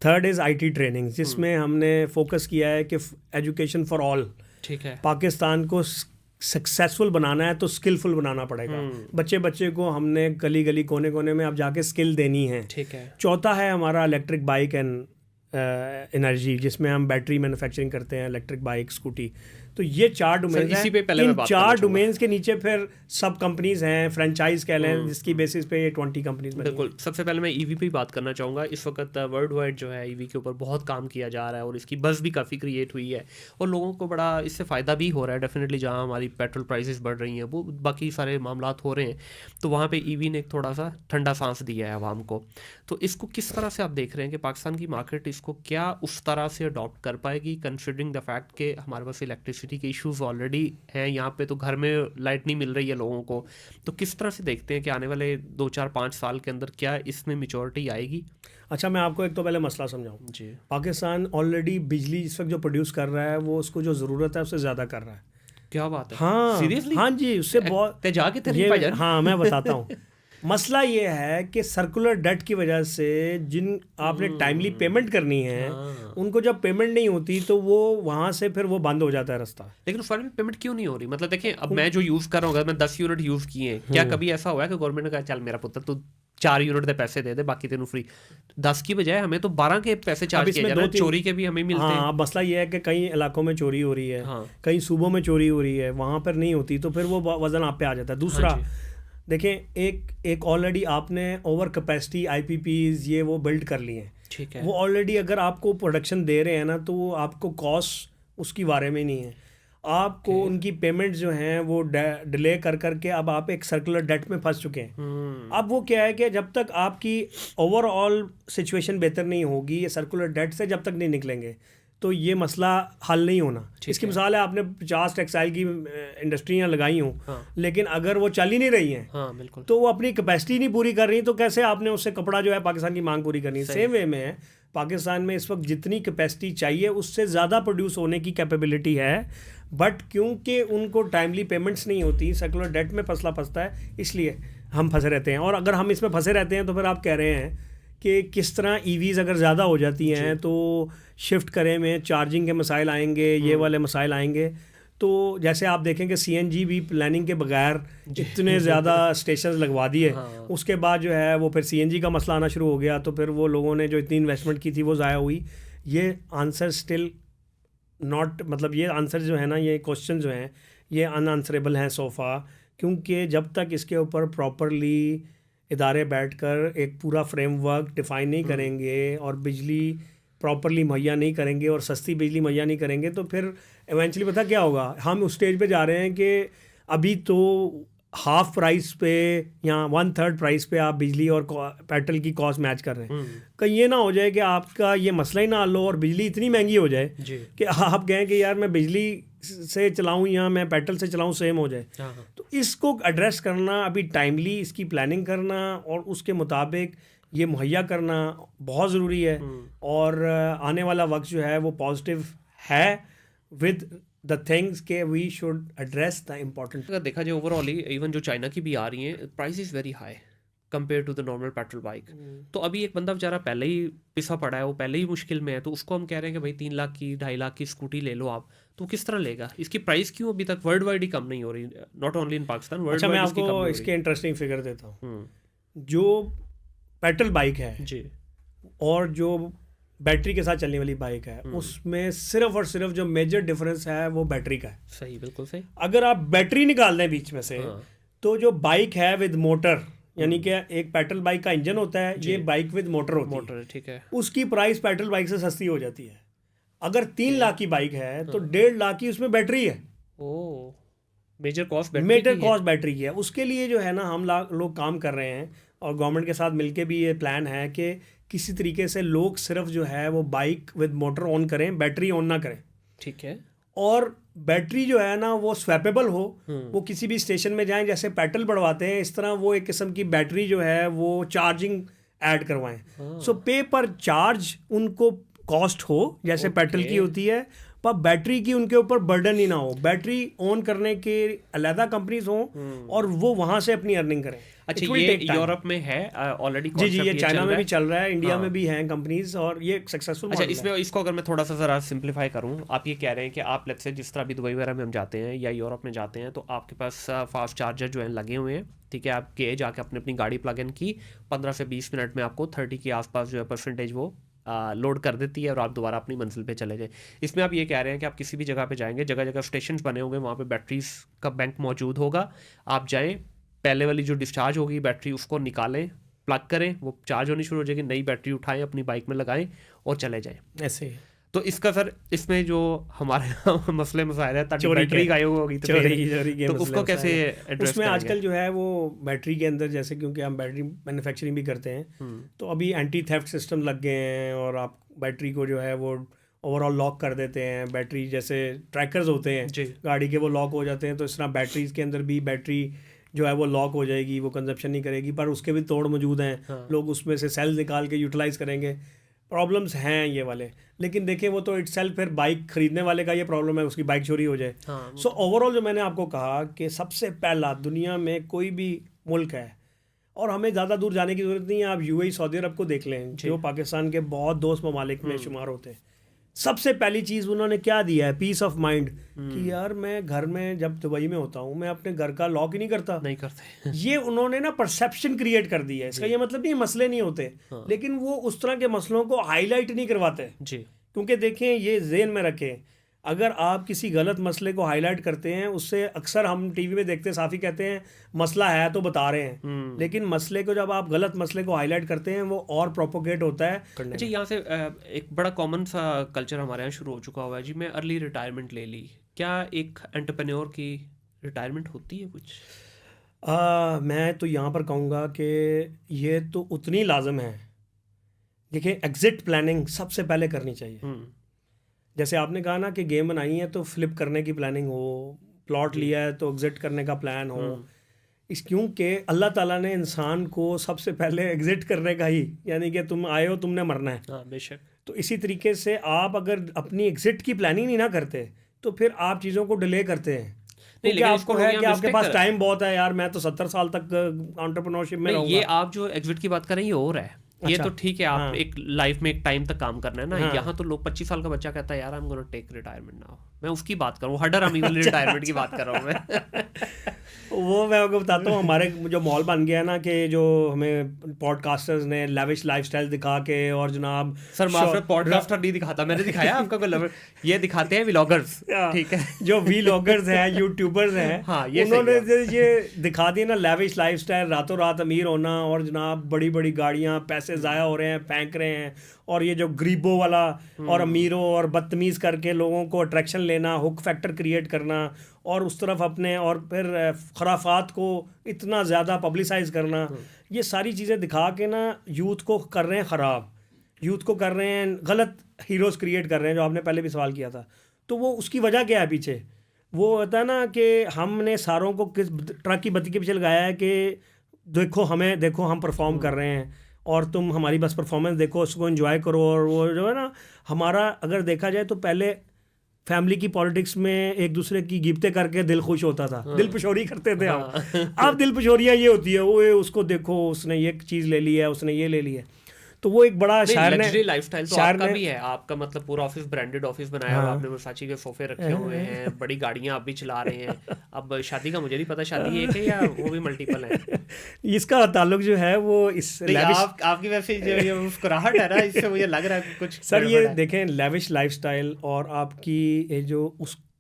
Third is IT training, जिसमें हमने फोकस किया है कि एजुकेशन फॉर ऑल। ठीक है। पाकिस्तान को सक्सेसफुल बनाना है तो स्किलफुल बनाना पड़ेगा। बच्चे बच्चे को हमने गली गली कोने कोने में अब जाके स्किल देनी है। ठीक है। चौथा है हमारा इलेक्ट्रिक बाइक एंड एनर्जी, जिसमें हम बैटरी मैन्युफैक्चरिंग करते हैं, इलेक्ट्रिक बाइक, स्कूटी। तो ये 4 डोमेन्स हैं। इसी पे पहले मैं इन बात 4 डोमेन्स के नीचे फिर सब कंपनीज हैं, फ्रेंचाइज कह लें, जिसकी बेसिस पे ये 20 कंपनीज बनी हैं। बिल्कुल। सबसे पहले मैं ईवी पे ही बात करना चाहूँगा। इस वक्त वर्ल्ड वाइड जो है ईवी के ऊपर बहुत काम किया जा रहा है और इसकी बज़ भी काफ़ी क्रिएट हुई है और लोगों को बड़ा इससे फ़ायदा भी हो रहा है। डेफिनेटली जहाँ हमारी पेट्रोल प्राइसेस बढ़ रही हैं, वो बाकी सारे मामलात हो रहे हैं, तो वहाँ पे ईवी ने एक थोड़ा सा ठंडा सांस दिया है आवाम को। तो इसको किस तरह से आप देख रहे हैं कि पाकिस्तान की मार्केट इसको क्या उस तरह से अडॉप्ट कर पाएगी, कंसिडरिंग द फैक्ट कि हमारे पास इलेक्ट्रिसिटी के इशूज़ ऑलरेडी हैं यहाँ पे, तो घर में लाइट नहीं मिल रही है लोगों को। तो किस तरह से देखते हैं कि आने वाले 2, 4, 5 साल के अंदर क्या इसमें मैच्योरिटी आएगी? अच्छा, मैं आपको एक तो पहले मसला समझाऊँ जी। पाकिस्तान ऑलरेडी बिजली इस वक्त जो प्रोड्यूस कर रहा है वो उसको जो ज़रूरत है उससे ज़्यादा कर रहा है। क्या बात है? हाँ, सीरियसली? हाँ जी, उससे बहुत तेजा के तेरे ये भाईजान। हाँ, मैं बताता हूँ। मसला ये है कि सर्कुलर डेट की वजह से जिन आपने टाइमली पेमेंट करनी है, उनको जब पेमेंट नहीं होती तो वो वहाँ से फिर वो बंद हो जाता है रास्ता। लेकिन उस बारे में पेमेंट क्यों नहीं हो रही? मतलब देखिए, अब मैं जो यूज़ कर रहा हूँ, अगर मैं 10 यूनिट यूज़ किए हैं, क्या कभी ऐसा हुआ है कि गवर्नमेंट ने कहा चल मेरा पुत्र तू 4 यूनिट के पैसे दे दे, बाकी तेनू फ्री? 10 की बजाय हमें तो 12 के पैसे चार्ज किए जा रहे हैं, चोरी के भी हमें मिलते हैं। हाँ, मसला ये है कि कई इलाकों में चोरी हो रही है, हाँ। कई सूबों में चोरी हो रही है, वहाँ पर नहीं होती, तो फिर वो वजन आप पे आ जाता है। दूसरा देखें, एक ऑलरेडी आपने ओवर कैपेसिटी IPPs ये वो बिल्ड कर लिए हैं। ठीक है। वो ऑलरेडी अगर आपको प्रोडक्शन दे रहे हैं ना, तो वो आपको कॉस्ट उसकी बारे में नहीं है। आपको उनकी पेमेंट्स जो हैं वो डिले कर करके अब आप एक सर्कुलर डेट में फंस चुके हैं। अब वो क्या है कि जब तक आपकी ओवरऑल सिचुएशन बेहतर नहीं होगी, ये सर्कुलर डेट से जब तक नहीं निकलेंगे तो ये मसला हल नहीं होना। इसकी मिसाल है, आपने 50 टेक्सटाइल की इंडस्ट्रियाँ लगाई हों, लेकिन अगर वो चल ही नहीं रही हैं, हाँ, बिल्कुल, तो वो अपनी कैपेसिटी नहीं पूरी कर रही, तो कैसे आपने उससे कपड़ा जो है पाकिस्तान की मांग पूरी करनी है? सेम वे में है, पाकिस्तान में इस वक्त जितनी कैपेसिटी चाहिए उससे ज़्यादा प्रोड्यूस होने की कैपेबिलिटी है, बट क्योंकि उनको टाइमली पेमेंट्स नहीं होती, सर्कुलर डेट में फंसला फंसता है, इसलिए हम फंसे रहते हैं। और अगर हम इसमें फंसे रहते हैं तो फिर आप कह रहे हैं कि किस तरह EVs अगर ज़्यादा हो जाती हैं तो शिफ्ट करें में चार्जिंग के मसाइल आएंगे, ये वाले मसाइल आएंगे। तो जैसे आप देखें कि CNG भी प्लानिंग के बगैर इतने ज़्यादा स्टेशंस लगवा दिए, उसके बाद जो है वो फिर CNG का मसला आना शुरू हो गया, तो फिर वो लोगों ने जो इतनी इन्वेस्टमेंट की थी वो ज़ाया हुई। ये आंसर स्टिल नॉट, मतलब ये आंसर जो है ना, ये क्वेश्चन जो हैं ये अनआंसरेबल हैं सोफ़ा, क्योंकि जब तक इसके ऊपर प्रॉपरली इदारे बैठकर एक पूरा फ्रेमवर्क डिफ़ाइन नहीं करेंगे और बिजली प्रॉपरली मुहैया नहीं करेंगे और सस्ती बिजली मुहैया नहीं करेंगे, तो फिर इवेंचुअली पता क्या होगा, हम उस स्टेज पे जा रहे हैं कि अभी तो हाफ प्राइस पे या 1/3 प्राइस पे आप बिजली और पेट्रोल की कॉस्ट मैच कर रहे हैं। कहीं ये ना हो जाए कि आपका ये मसला ही ना हल हो और बिजली इतनी महंगी हो जाए कि आप कहें कि यार मैं बिजली से चलाऊं या मैं पेट्रोल से चलाऊं, सेम हो जाए। तो इसको एड्रेस करना अभी टाइमली, इसकी प्लानिंग करना और उसके मुताबिक ये मुहैया करना बहुत ज़रूरी है। और आने वाला वक्त जो है वो पॉजिटिव है विद द थिंग्स के we should address the important. अगर देखा जाए ओवरऑल ही, इवन जो चाइना की भी आ रही हैं, price is very high compare to the normal petrol bike. तो अभी एक बंदा बेचारा पहले ही पिसा पड़ा है, वो पहले ही मुश्किल में है, तो उसको हम कह रहे हैं कि भाई 3 लाख की 2.5 लाख की स्कूटी ले लो आप, तो किस तरह लेगा? इसकी प्राइस क्यों अभी तक वर्ल्ड वाइड ही कम नहीं हो रही? Not only in Pakistan, world अच्छा, वाइड मैं इसकी कम आपको नहीं हो रही। इसके इंटरेस्टिंग फिगर देता हूँ। जो पेट्रोल बाइक है जी, और जो बैटरी के साथ चलने वाली बाइक है, उसमें सिर्फ और सिर्फ जो मेजर डिफरेंस है वो बैटरी का है। सही, बिल्कुल सही। अगर आप बैटरी निकाल दें बीच में से, तो जो बाइक है विद मोटर, यानी कि एक पेट्रोल बाइक का इंजन होता है, ये बाइक विद मोटर होती है, ठीक है, उसकी प्राइस पेट्रोल बाइक से सस्ती हो जाती है। अगर 3 लाख की बाइक है तो 1.5 लाख की उसमें बैटरी है। ओ, मेजर कॉस्ट बैटरी की है। उसके लिए जो है ना, हम लोग काम कर रहे हैं और गवर्नमेंट के साथ मिलके भी ये प्लान है कि किसी तरीके से लोग सिर्फ जो है वो बाइक विद मोटर ऑन करें, बैटरी ऑन ना करें। ठीक है। और बैटरी जो है ना वो स्वैपेबल हो, वो किसी भी स्टेशन में जाएं, जैसे पेट्रोल बढ़वाते हैं इस तरह वो एक किस्म की बैटरी जो है वो चार्जिंग ऐड करवाएं। सो पे पर चार्ज उनको कॉस्ट हो, जैसे पेट्रोल की होती है, पर बैटरी की उनके ऊपर बर्डन ही ना हो, बैटरी ऑन करने के अलग कंपनीज हों और वो वहां से अपनी अर्निंग करें। अच्छा, ये यूरोप में है ऑलरेडी? जी, ये चाइना में भी चल रहा है, इंडिया में भी हैं कंपनीज और ये सक्सेसफुल अच्छा, इसमें इसको अगर मैं थोड़ा सा ज़रा सिंप्लीफाई करूं, आप ये कह रहे हैं कि आप लेट्स से जिस तरह भी दुबई वगैरह में हम जाते हैं या यूरोप में जाते हैं तो आपके पास फास्ट चार्जर जो है लगे हुए हैं, ठीक है, आप गए जाके अपनी गाड़ी प्लग इन की, 15 से 20 मिनट में आपको 30 के आसपास जो है परसेंटेज वो लोड कर देती है और आप दोबारा अपनी मंजिल पे चले जाएं। इसमें आप ये कह रहे हैं कि आप किसी भी जगह पे जाएंगे, जगह जगह स्टेशन बने होंगे, वहाँ पे बैटरीज का बैंक मौजूद होगा, आप जाएं, पहले वाली जो डिस्चार्ज होगी बैटरी उसको निकालें, प्लग करें, वो चार्ज होनी शुरू हो जाएगी, नई बैटरी उठाएं, अपनी बाइक में लगाएं और चले जाएं। ऐसे तो इसका सर इसमें जो हमारे मसले मसाइल है, ताकि बैटरी गायब होगी तो उसको कैसे एड्रेस उसमें आजकल जो है वो बैटरी के अंदर, जैसे क्योंकि हम बैटरी मैन्युफैक्चरिंग भी करते हैं तो अभी एंटी थेफ्ट सिस्टम लग गए हैं और आप बैटरी को जो है वो ओवरऑल लॉक कर देते हैं। बैटरी जैसे ट्रैकर्स होते हैं गाड़ी के, वो लॉक हो जाते हैं, तो इस तरह बैटरीज के अंदर भी बैटरी जो है वो लॉक हो जाएगी, वो कंजप्शन नहीं करेगी, पर उसके भी तोड़ मौजूद हैं। हाँ। लोग उसमें से सेल निकाल के यूटिलाइज करेंगे, प्रॉब्लम्स हैं ये वाले। लेकिन देखिए वो तो इटसेल्फ फिर बाइक खरीदने वाले का ये प्रॉब्लम है, उसकी बाइक चोरी हो जाए। सो ओवरऑल जो मैंने आपको कहा कि सबसे पहला दुनिया में कोई भी मुल्क है, और हमें ज़्यादा दूर जाने की ज़रूरत नहीं है, आप यूएई सऊदी अरब को देख लें जो पाकिस्तान के बहुत दोस्त ममालिक में शुमार होते हैं। सबसे पहली चीज़ उन्होंने क्या दिया है, पीस ऑफ माइंड, कि यार मैं घर में जब दुबई में होता हूँ मैं अपने घर का लॉक ही नहीं करते। ये उन्होंने ना परसेप्शन क्रिएट कर दी है। इसका ये मतलब नहीं मसले नहीं होते, लेकिन वो उस तरह के मसलों को हाईलाइट नहीं करवाते जी। क्योंकि देखें, ये ज़हन में रखें, अगर आप किसी गलत मसले को हाईलाइट करते हैं, उससे अक्सर हम टीवी में देखते हैं, साफ़ी कहते हैं मसला है तो बता रहे हैं, लेकिन मसले को जब आप गलत मसले को हाईलाइट करते हैं वो और प्रोपोगेट होता है। अच्छा, यहाँ से एक बड़ा कॉमन सा कल्चर हमारे यहाँ शुरू हो चुका हुआ है जी, मैं अर्ली रिटायरमेंट ले ली। क्या एक एंटरप्रेन्योर की रिटायरमेंट होती है कुछ? मैं तो यहाँ पर कहूँगा कि ये तो उतनी लाजम है। देखिए, एग्जिट प्लानिंग सबसे पहले करनी चाहिए। जैसे आपने कहा ना कि गेम बनाई है तो फ्लिप करने की प्लानिंग हो, प्लॉट लिया है तो एग्जिट करने का प्लान हो। इस क्योंकि अल्लाह ताला ने इंसान को सबसे पहले एग्जिट करने का ही, यानी कि तुम आए हो, तुमने मरना है। हाँ, बेशक। तो इसी तरीके से आप अगर अपनी एग्जिट की प्लानिंग नहीं ना करते तो फिर आप चीज़ों को डिले करते हैं। क्योंकि आपको है कि आपके पास टाइम बहुत है, यार मैं तो 70 साल तक एंटरप्रेन्योरशिप में रहूंगा। ये आप जो एग्जिट की बात कर रहे हैं ये और है। अच्छा, ये तो ठीक है, आप एक लाइफ में एक टाइम तक काम करना है ना। यहाँ तो लोग 25 साल का बच्चा कहता है यार I am gonna take retirement now, मैं उसकी बात कर रहा हूँ, हडर अमी वाली रिटायरमेंट की बात कर रहा हूँ मैं। वो मैं आपको बताता हूँ, हमारे जो मॉल बन गया ना कि जो हमें पॉडकास्टर्स ने लेविश लाइफस्टाइल दिखा के, और जनाब सर माफ, पॉडकास्टर नहीं दिखाता, मैंने दिखाया आपका कोई, ये दिखाते हैं व्लॉगर्स, ठीक है, जो व्लॉगर्स हैं, यूट्यूबर्स हैं, हाँ, उन्होंने ये दिखा दिया ना लेविश लाइफस्टाइल, रातों रात अमीर होना, और जनाब बड़ी बड़ी गाड़ियाँ, पैसे ज़ाया हो रहे हैं, फेंक रहे हैं, और ये जो गरीबों वाला और अमीरों और बदतमीज़ करके लोगों को अट्रैक्शन लेना, हुक फैक्टर क्रिएट करना, और उस तरफ अपने, और फिर खराफात को इतना ज़्यादा पब्लिसाइज करना, ये सारी चीज़ें दिखा के ना यूथ को कर रहे हैं ख़राब, यूथ को कर रहे हैं गलत हीरोज़ क्रिएट कर रहे हैं, जो आपने पहले भी सवाल किया था। तो वो उसकी वजह क्या है पीछे? वो होता है ना कि हमने सारों को किस ट्रक की बत्ती के पीछे लगाया है कि देखो हमें, देखो हम परफॉर्म कर रहे हैं और तुम हमारी बस परफॉर्मेंस देखो, उसको एंजॉय करो। और वो जो है ना, हमारा अगर देखा जाए तो पहले फैमिली की पॉलिटिक्स में एक दूसरे की गिफ्टें करके दिल खुश होता था, दिल पशोरी करते थे हम। अब दिल पशोरियाँ ये होती है, वो उसको देखो उसने ये चीज़ ले ली है, उसने ये ले ली है। तो वो एक बड़ा शायर ने, लाइफस्टाइल तो आपका भी है, आपका मतलब पूरा ऑफिस ब्रांडेड ऑफिस बनाया हुआ, आपने वर्साची के सोफे रखे हुए हैं, बड़ी गाड़ियां आप भी चला रहे हैं। अब शादी का मुझे नहीं पता, शादी एक है या वो भी मल्टीपल है? इसका ताल्लुक जो है वो इस आपकी वैसे जो मुस्कुराहट है ना, इससे मुझे लग रहा है कुछ सर, ये देखें लेविश लाइफस्टाइल और आपकी जो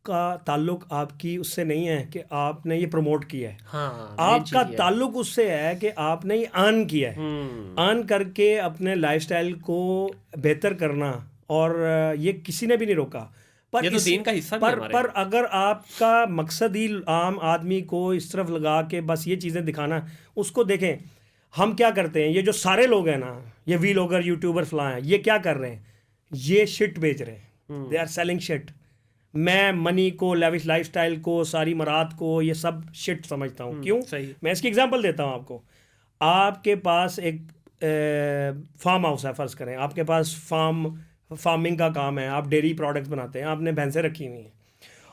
का ताल्लुक आपकी उससे नहीं है कि आपने ये प्रमोट किया है। हाँ, आपका ताल्लुक उससे है कि आपने ये अर्न किया है, अर्न करके अपने लाइफस्टाइल को बेहतर करना, और ये किसी ने भी नहीं रोका। पर ये तो दीन का हिस्सा भी हमारे। पर अगर आपका मकसद ही आम आदमी को इस तरफ लगा के बस ये चीज़ें दिखाना, उसको देखें हम क्या करते हैं, ये जो सारे लोग हैं ना, ये व्लॉगर, यूट्यूबर, फलां हैं, ये क्या कर रहे हैं, ये शिट बेच रहे हैं, दे आर सेलिंग शिट। मैं मनी को, लेविश लाइफस्टाइल को, सारी मरात को, ये सब शिट समझता हूँ। क्यों? मैं इसकी एग्जांपल देता हूँ आपको। आपके पास एक फार्म हाउस है, फ़र्ज़ करें आपके पास फार्म फार्मिंग का काम है, आप डेयरी प्रोडक्ट्स बनाते हैं, आपने भैंसें रखी हुई हैं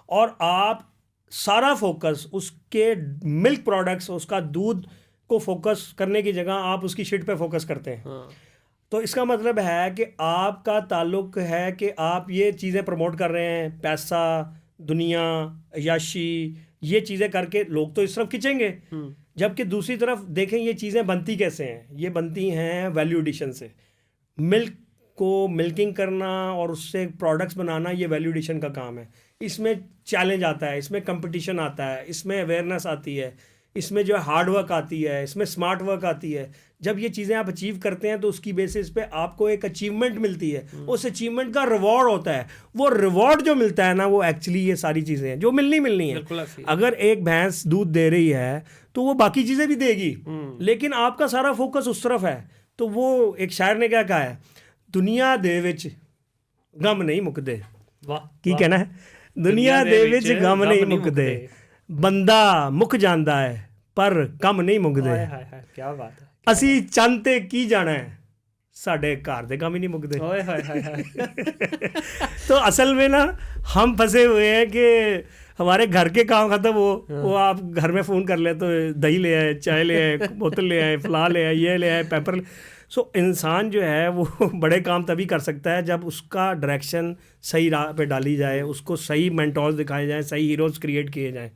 और आप सारा फोकस उसके मिल्क प्रोडक्ट्स, उसका दूध को फोकस करने की जगह आप उसकी शिट पे फोकस करते हैं। हाँ। तो इसका मतलब है कि आपका ताल्लुक है कि आप ये चीज़ें प्रमोट कर रहे हैं, पैसा, दुनिया, अय्याशी, ये चीज़ें करके लोग तो इस तरफ खिंचेंगे, जबकि दूसरी तरफ देखें ये चीज़ें बनती कैसे हैं। ये बनती हैं वैल्यू एडिशन से। मिल्क को मिल्किंग करना और उससे प्रोडक्ट्स बनाना, ये वैल्यू एडिशन का काम है। इसमें चैलेंज आता है, इसमें कंपटीशन आता है, इसमें अवेयरनेस आती है, इसमें जो है हार्ड वर्क आती है, इसमें स्मार्ट वर्क आती है। जब ये चीज़ें आप अचीव करते हैं तो उसकी बेसिस पे आपको एक अचीवमेंट मिलती है, उस अचीवमेंट का रिवॉर्ड होता है। वो रिवॉर्ड जो मिलता है ना, वो एक्चुअली ये सारी चीज़ें हैं जो मिलनी है। अगर एक भैंस दूध दे रही है तो वो बाकी चीज़ें भी देगी, लेकिन आपका सारा फोकस उस तरफ है। तो वो एक शायर ने क्या कहा है, दुनिया दे विच गम नहीं मुकदे। वाह, की कहना है, दुनिया दे विच गम नहीं मुकदे, बंदा मुक जाता है पर कम नहीं मुकदे। क्या बात है। असी चंद ते की जाना है, साढ़े घर दे काम ही नहीं मुकदे। तो असल में ना हम फंसे हुए हैं कि हमारे घर के काम खत्म हो, वो आप घर में फ़ोन कर ले तो दही ले आए, चाय ले आए, बोतल ले आए, फला ले आए, ये ले आए, पेपर। सो इंसान जो है वो बड़े काम तभी कर सकता है जब उसका डायरेक्शन सही राह पे डाली जाए, उसको सही मेंटोर्स दिखाए जाएं, सही हीरोज़ क्रिएट किए जाएं।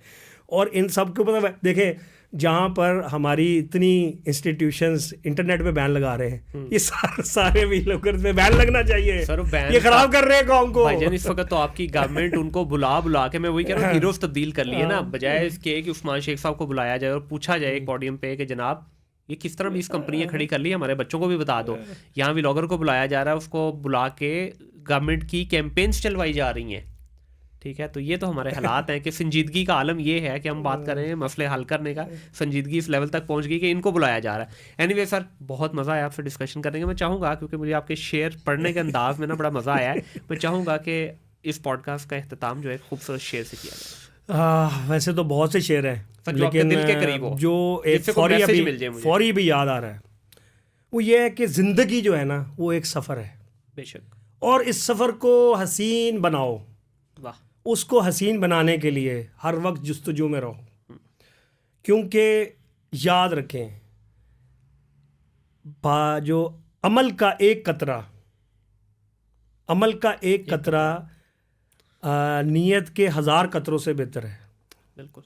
और इन सब के ऊपर देखें, जहाँ पर हमारी इतनी इंस्टीट्यूशंस इंटरनेट पे बैन लगा रहे हैं, ये सारे भी लोग पे बैन लगना चाहिए। सर बैन ये खराब कर रहे हैं कौम को। भाईजान इस वक्त तो आपकी गवर्नमेंट उनको बुला के, मैं वही कह रहा हूँ, हीरोज तब्दील कर लिए ना, बजाय इसके कि उस्मान शेख साहब को बुलाया जाए और पूछा जाए एक पोडियम पे कि जनाब ये किस तरह 20 कंपनियां खड़ी कर ली, हमारे बच्चों को भी बता दो। यहाँ व्लॉगर को बुलाया जा रहा है, उसको बुला के गवर्नमेंट की कैंपेन्स चलवाई जा रही हैं। ठीक है, तो ये तो हमारे हालात हैं कि संजीदगी का आलम ये है कि हम बात कर रहे हैं मसले हल करने का, संजीदगी इस लेवल तक पहुंच गई कि इनको बुलाया जा रहा है। एनीवे सर, बहुत मज़ा आया आपसे डिस्कशन करने का। मैं चाहूँगा, क्योंकि मुझे आपके शेर पढ़ने के अंदाज में ना बड़ा मज़ा आया है, मैं चाहूँगा कि इस पॉडकास्ट का इख्तिताम जो है खूबसूरत शेर से किया जाए। वैसे तो बहुत से शेर हैं, लेकिन दिल के करीब हो, जो एक फौरी भी याद आ रहा है, वो ये है कि ज़िंदगी जो है ना वो एक सफ़र है। बेशक। और इस सफ़र को हसीन बनाओ। वाह। उसको हसीन बनाने के लिए हर वक्त जुस्तजू में रहो, क्योंकि याद रखें जो अमल का एक कतरा नीयत के 1000 कतरों से बेहतर है। बिल्कुल।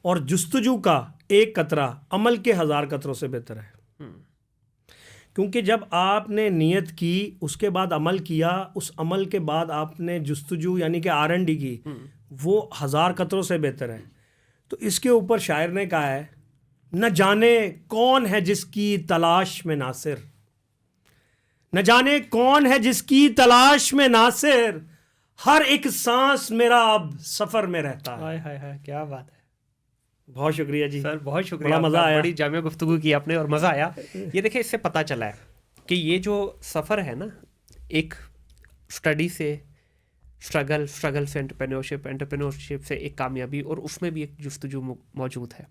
और जुस्तजू का एक कतरा अमल के 1000 कतरों से बेहतर है। क्योंकि जब आपने नियत की, उसके बाद अमल किया, उस अमल के बाद आपने जुस्तजू यानी कि R&D की, वो 1000 कतरों से बेहतर है। तो इसके ऊपर शायर ने कहा है, न जाने कौन है जिसकी तलाश में नासिर, न जाने कौन है जिसकी तलाश में नासिर, हर एक सांस मेरा अब सफ़र में रहता है। हाय हाय हाय, क्या बात है। बहुत शुक्रिया जी सर, बहुत शुक्रिया, मज़ा आया, बड़ी जामिया गुफ्तगू की आपने और मज़ा आया। ये देखिए, इससे पता चला है कि ये जो सफ़र है ना, एक स्टडी से स्ट्रगल से एंटरप्रेन्योरशिप से एक कामयाबी, और उसमें भी एक जुस्तजू मौजूद है।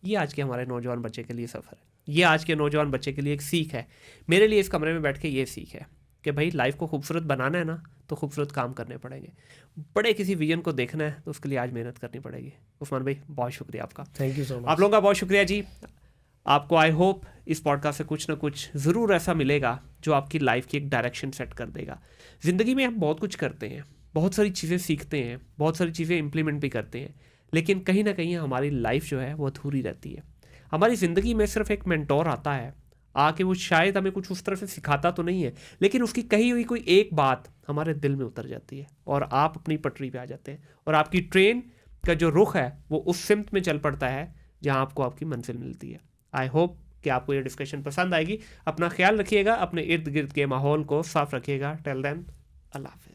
ये आज के हमारे नौजवान बच्चे के लिए सफ़र है, ये आज के नौजवान बच्चे के लिए एक सीख है। मेरे लिए इस कमरे में बैठ के ये सीख है कि भाई लाइफ को खूबसूरत बनाना है ना, तो खूबसूरत काम करने पड़ेंगे। बड़े किसी विजन को देखना है तो उसके लिए आज मेहनत करनी पड़ेगी। उस्मान भाई, बहुत शुक्रिया आपका। Thank you so much. आप लोगों का बहुत शुक्रिया जी। आपको आई होप इस पॉडकास्ट से कुछ ना कुछ ज़रूर ऐसा मिलेगा जो आपकी लाइफ की एक डायरेक्शन सेट कर देगा। ज़िंदगी में हम बहुत कुछ करते हैं, बहुत सारी चीज़ें सीखते हैं, बहुत सारी चीज़ें इंप्लीमेंट भी करते हैं, लेकिन कहीं ना कहीं हमारी लाइफ जो है वो अधूरी रहती है। हमारी ज़िंदगी में सिर्फ एक मेंटोर आता है आके, वो शायद हमें कुछ उस तरह से सिखाता तो नहीं है, लेकिन उसकी कही हुई कोई एक बात हमारे दिल में उतर जाती है और आप अपनी पटरी पे आ जाते हैं, और आपकी ट्रेन का जो रुख है वो उस सिमत में चल पड़ता है जहां आपको आपकी मंजिल मिलती है। आई होप कि आपको ये डिस्कशन पसंद आएगी। अपना ख्याल रखिएगा, अपने इर्द गिर्द के माहौल को साफ रखिएगा। टिल देन, अल्लाह हाफ़िज़।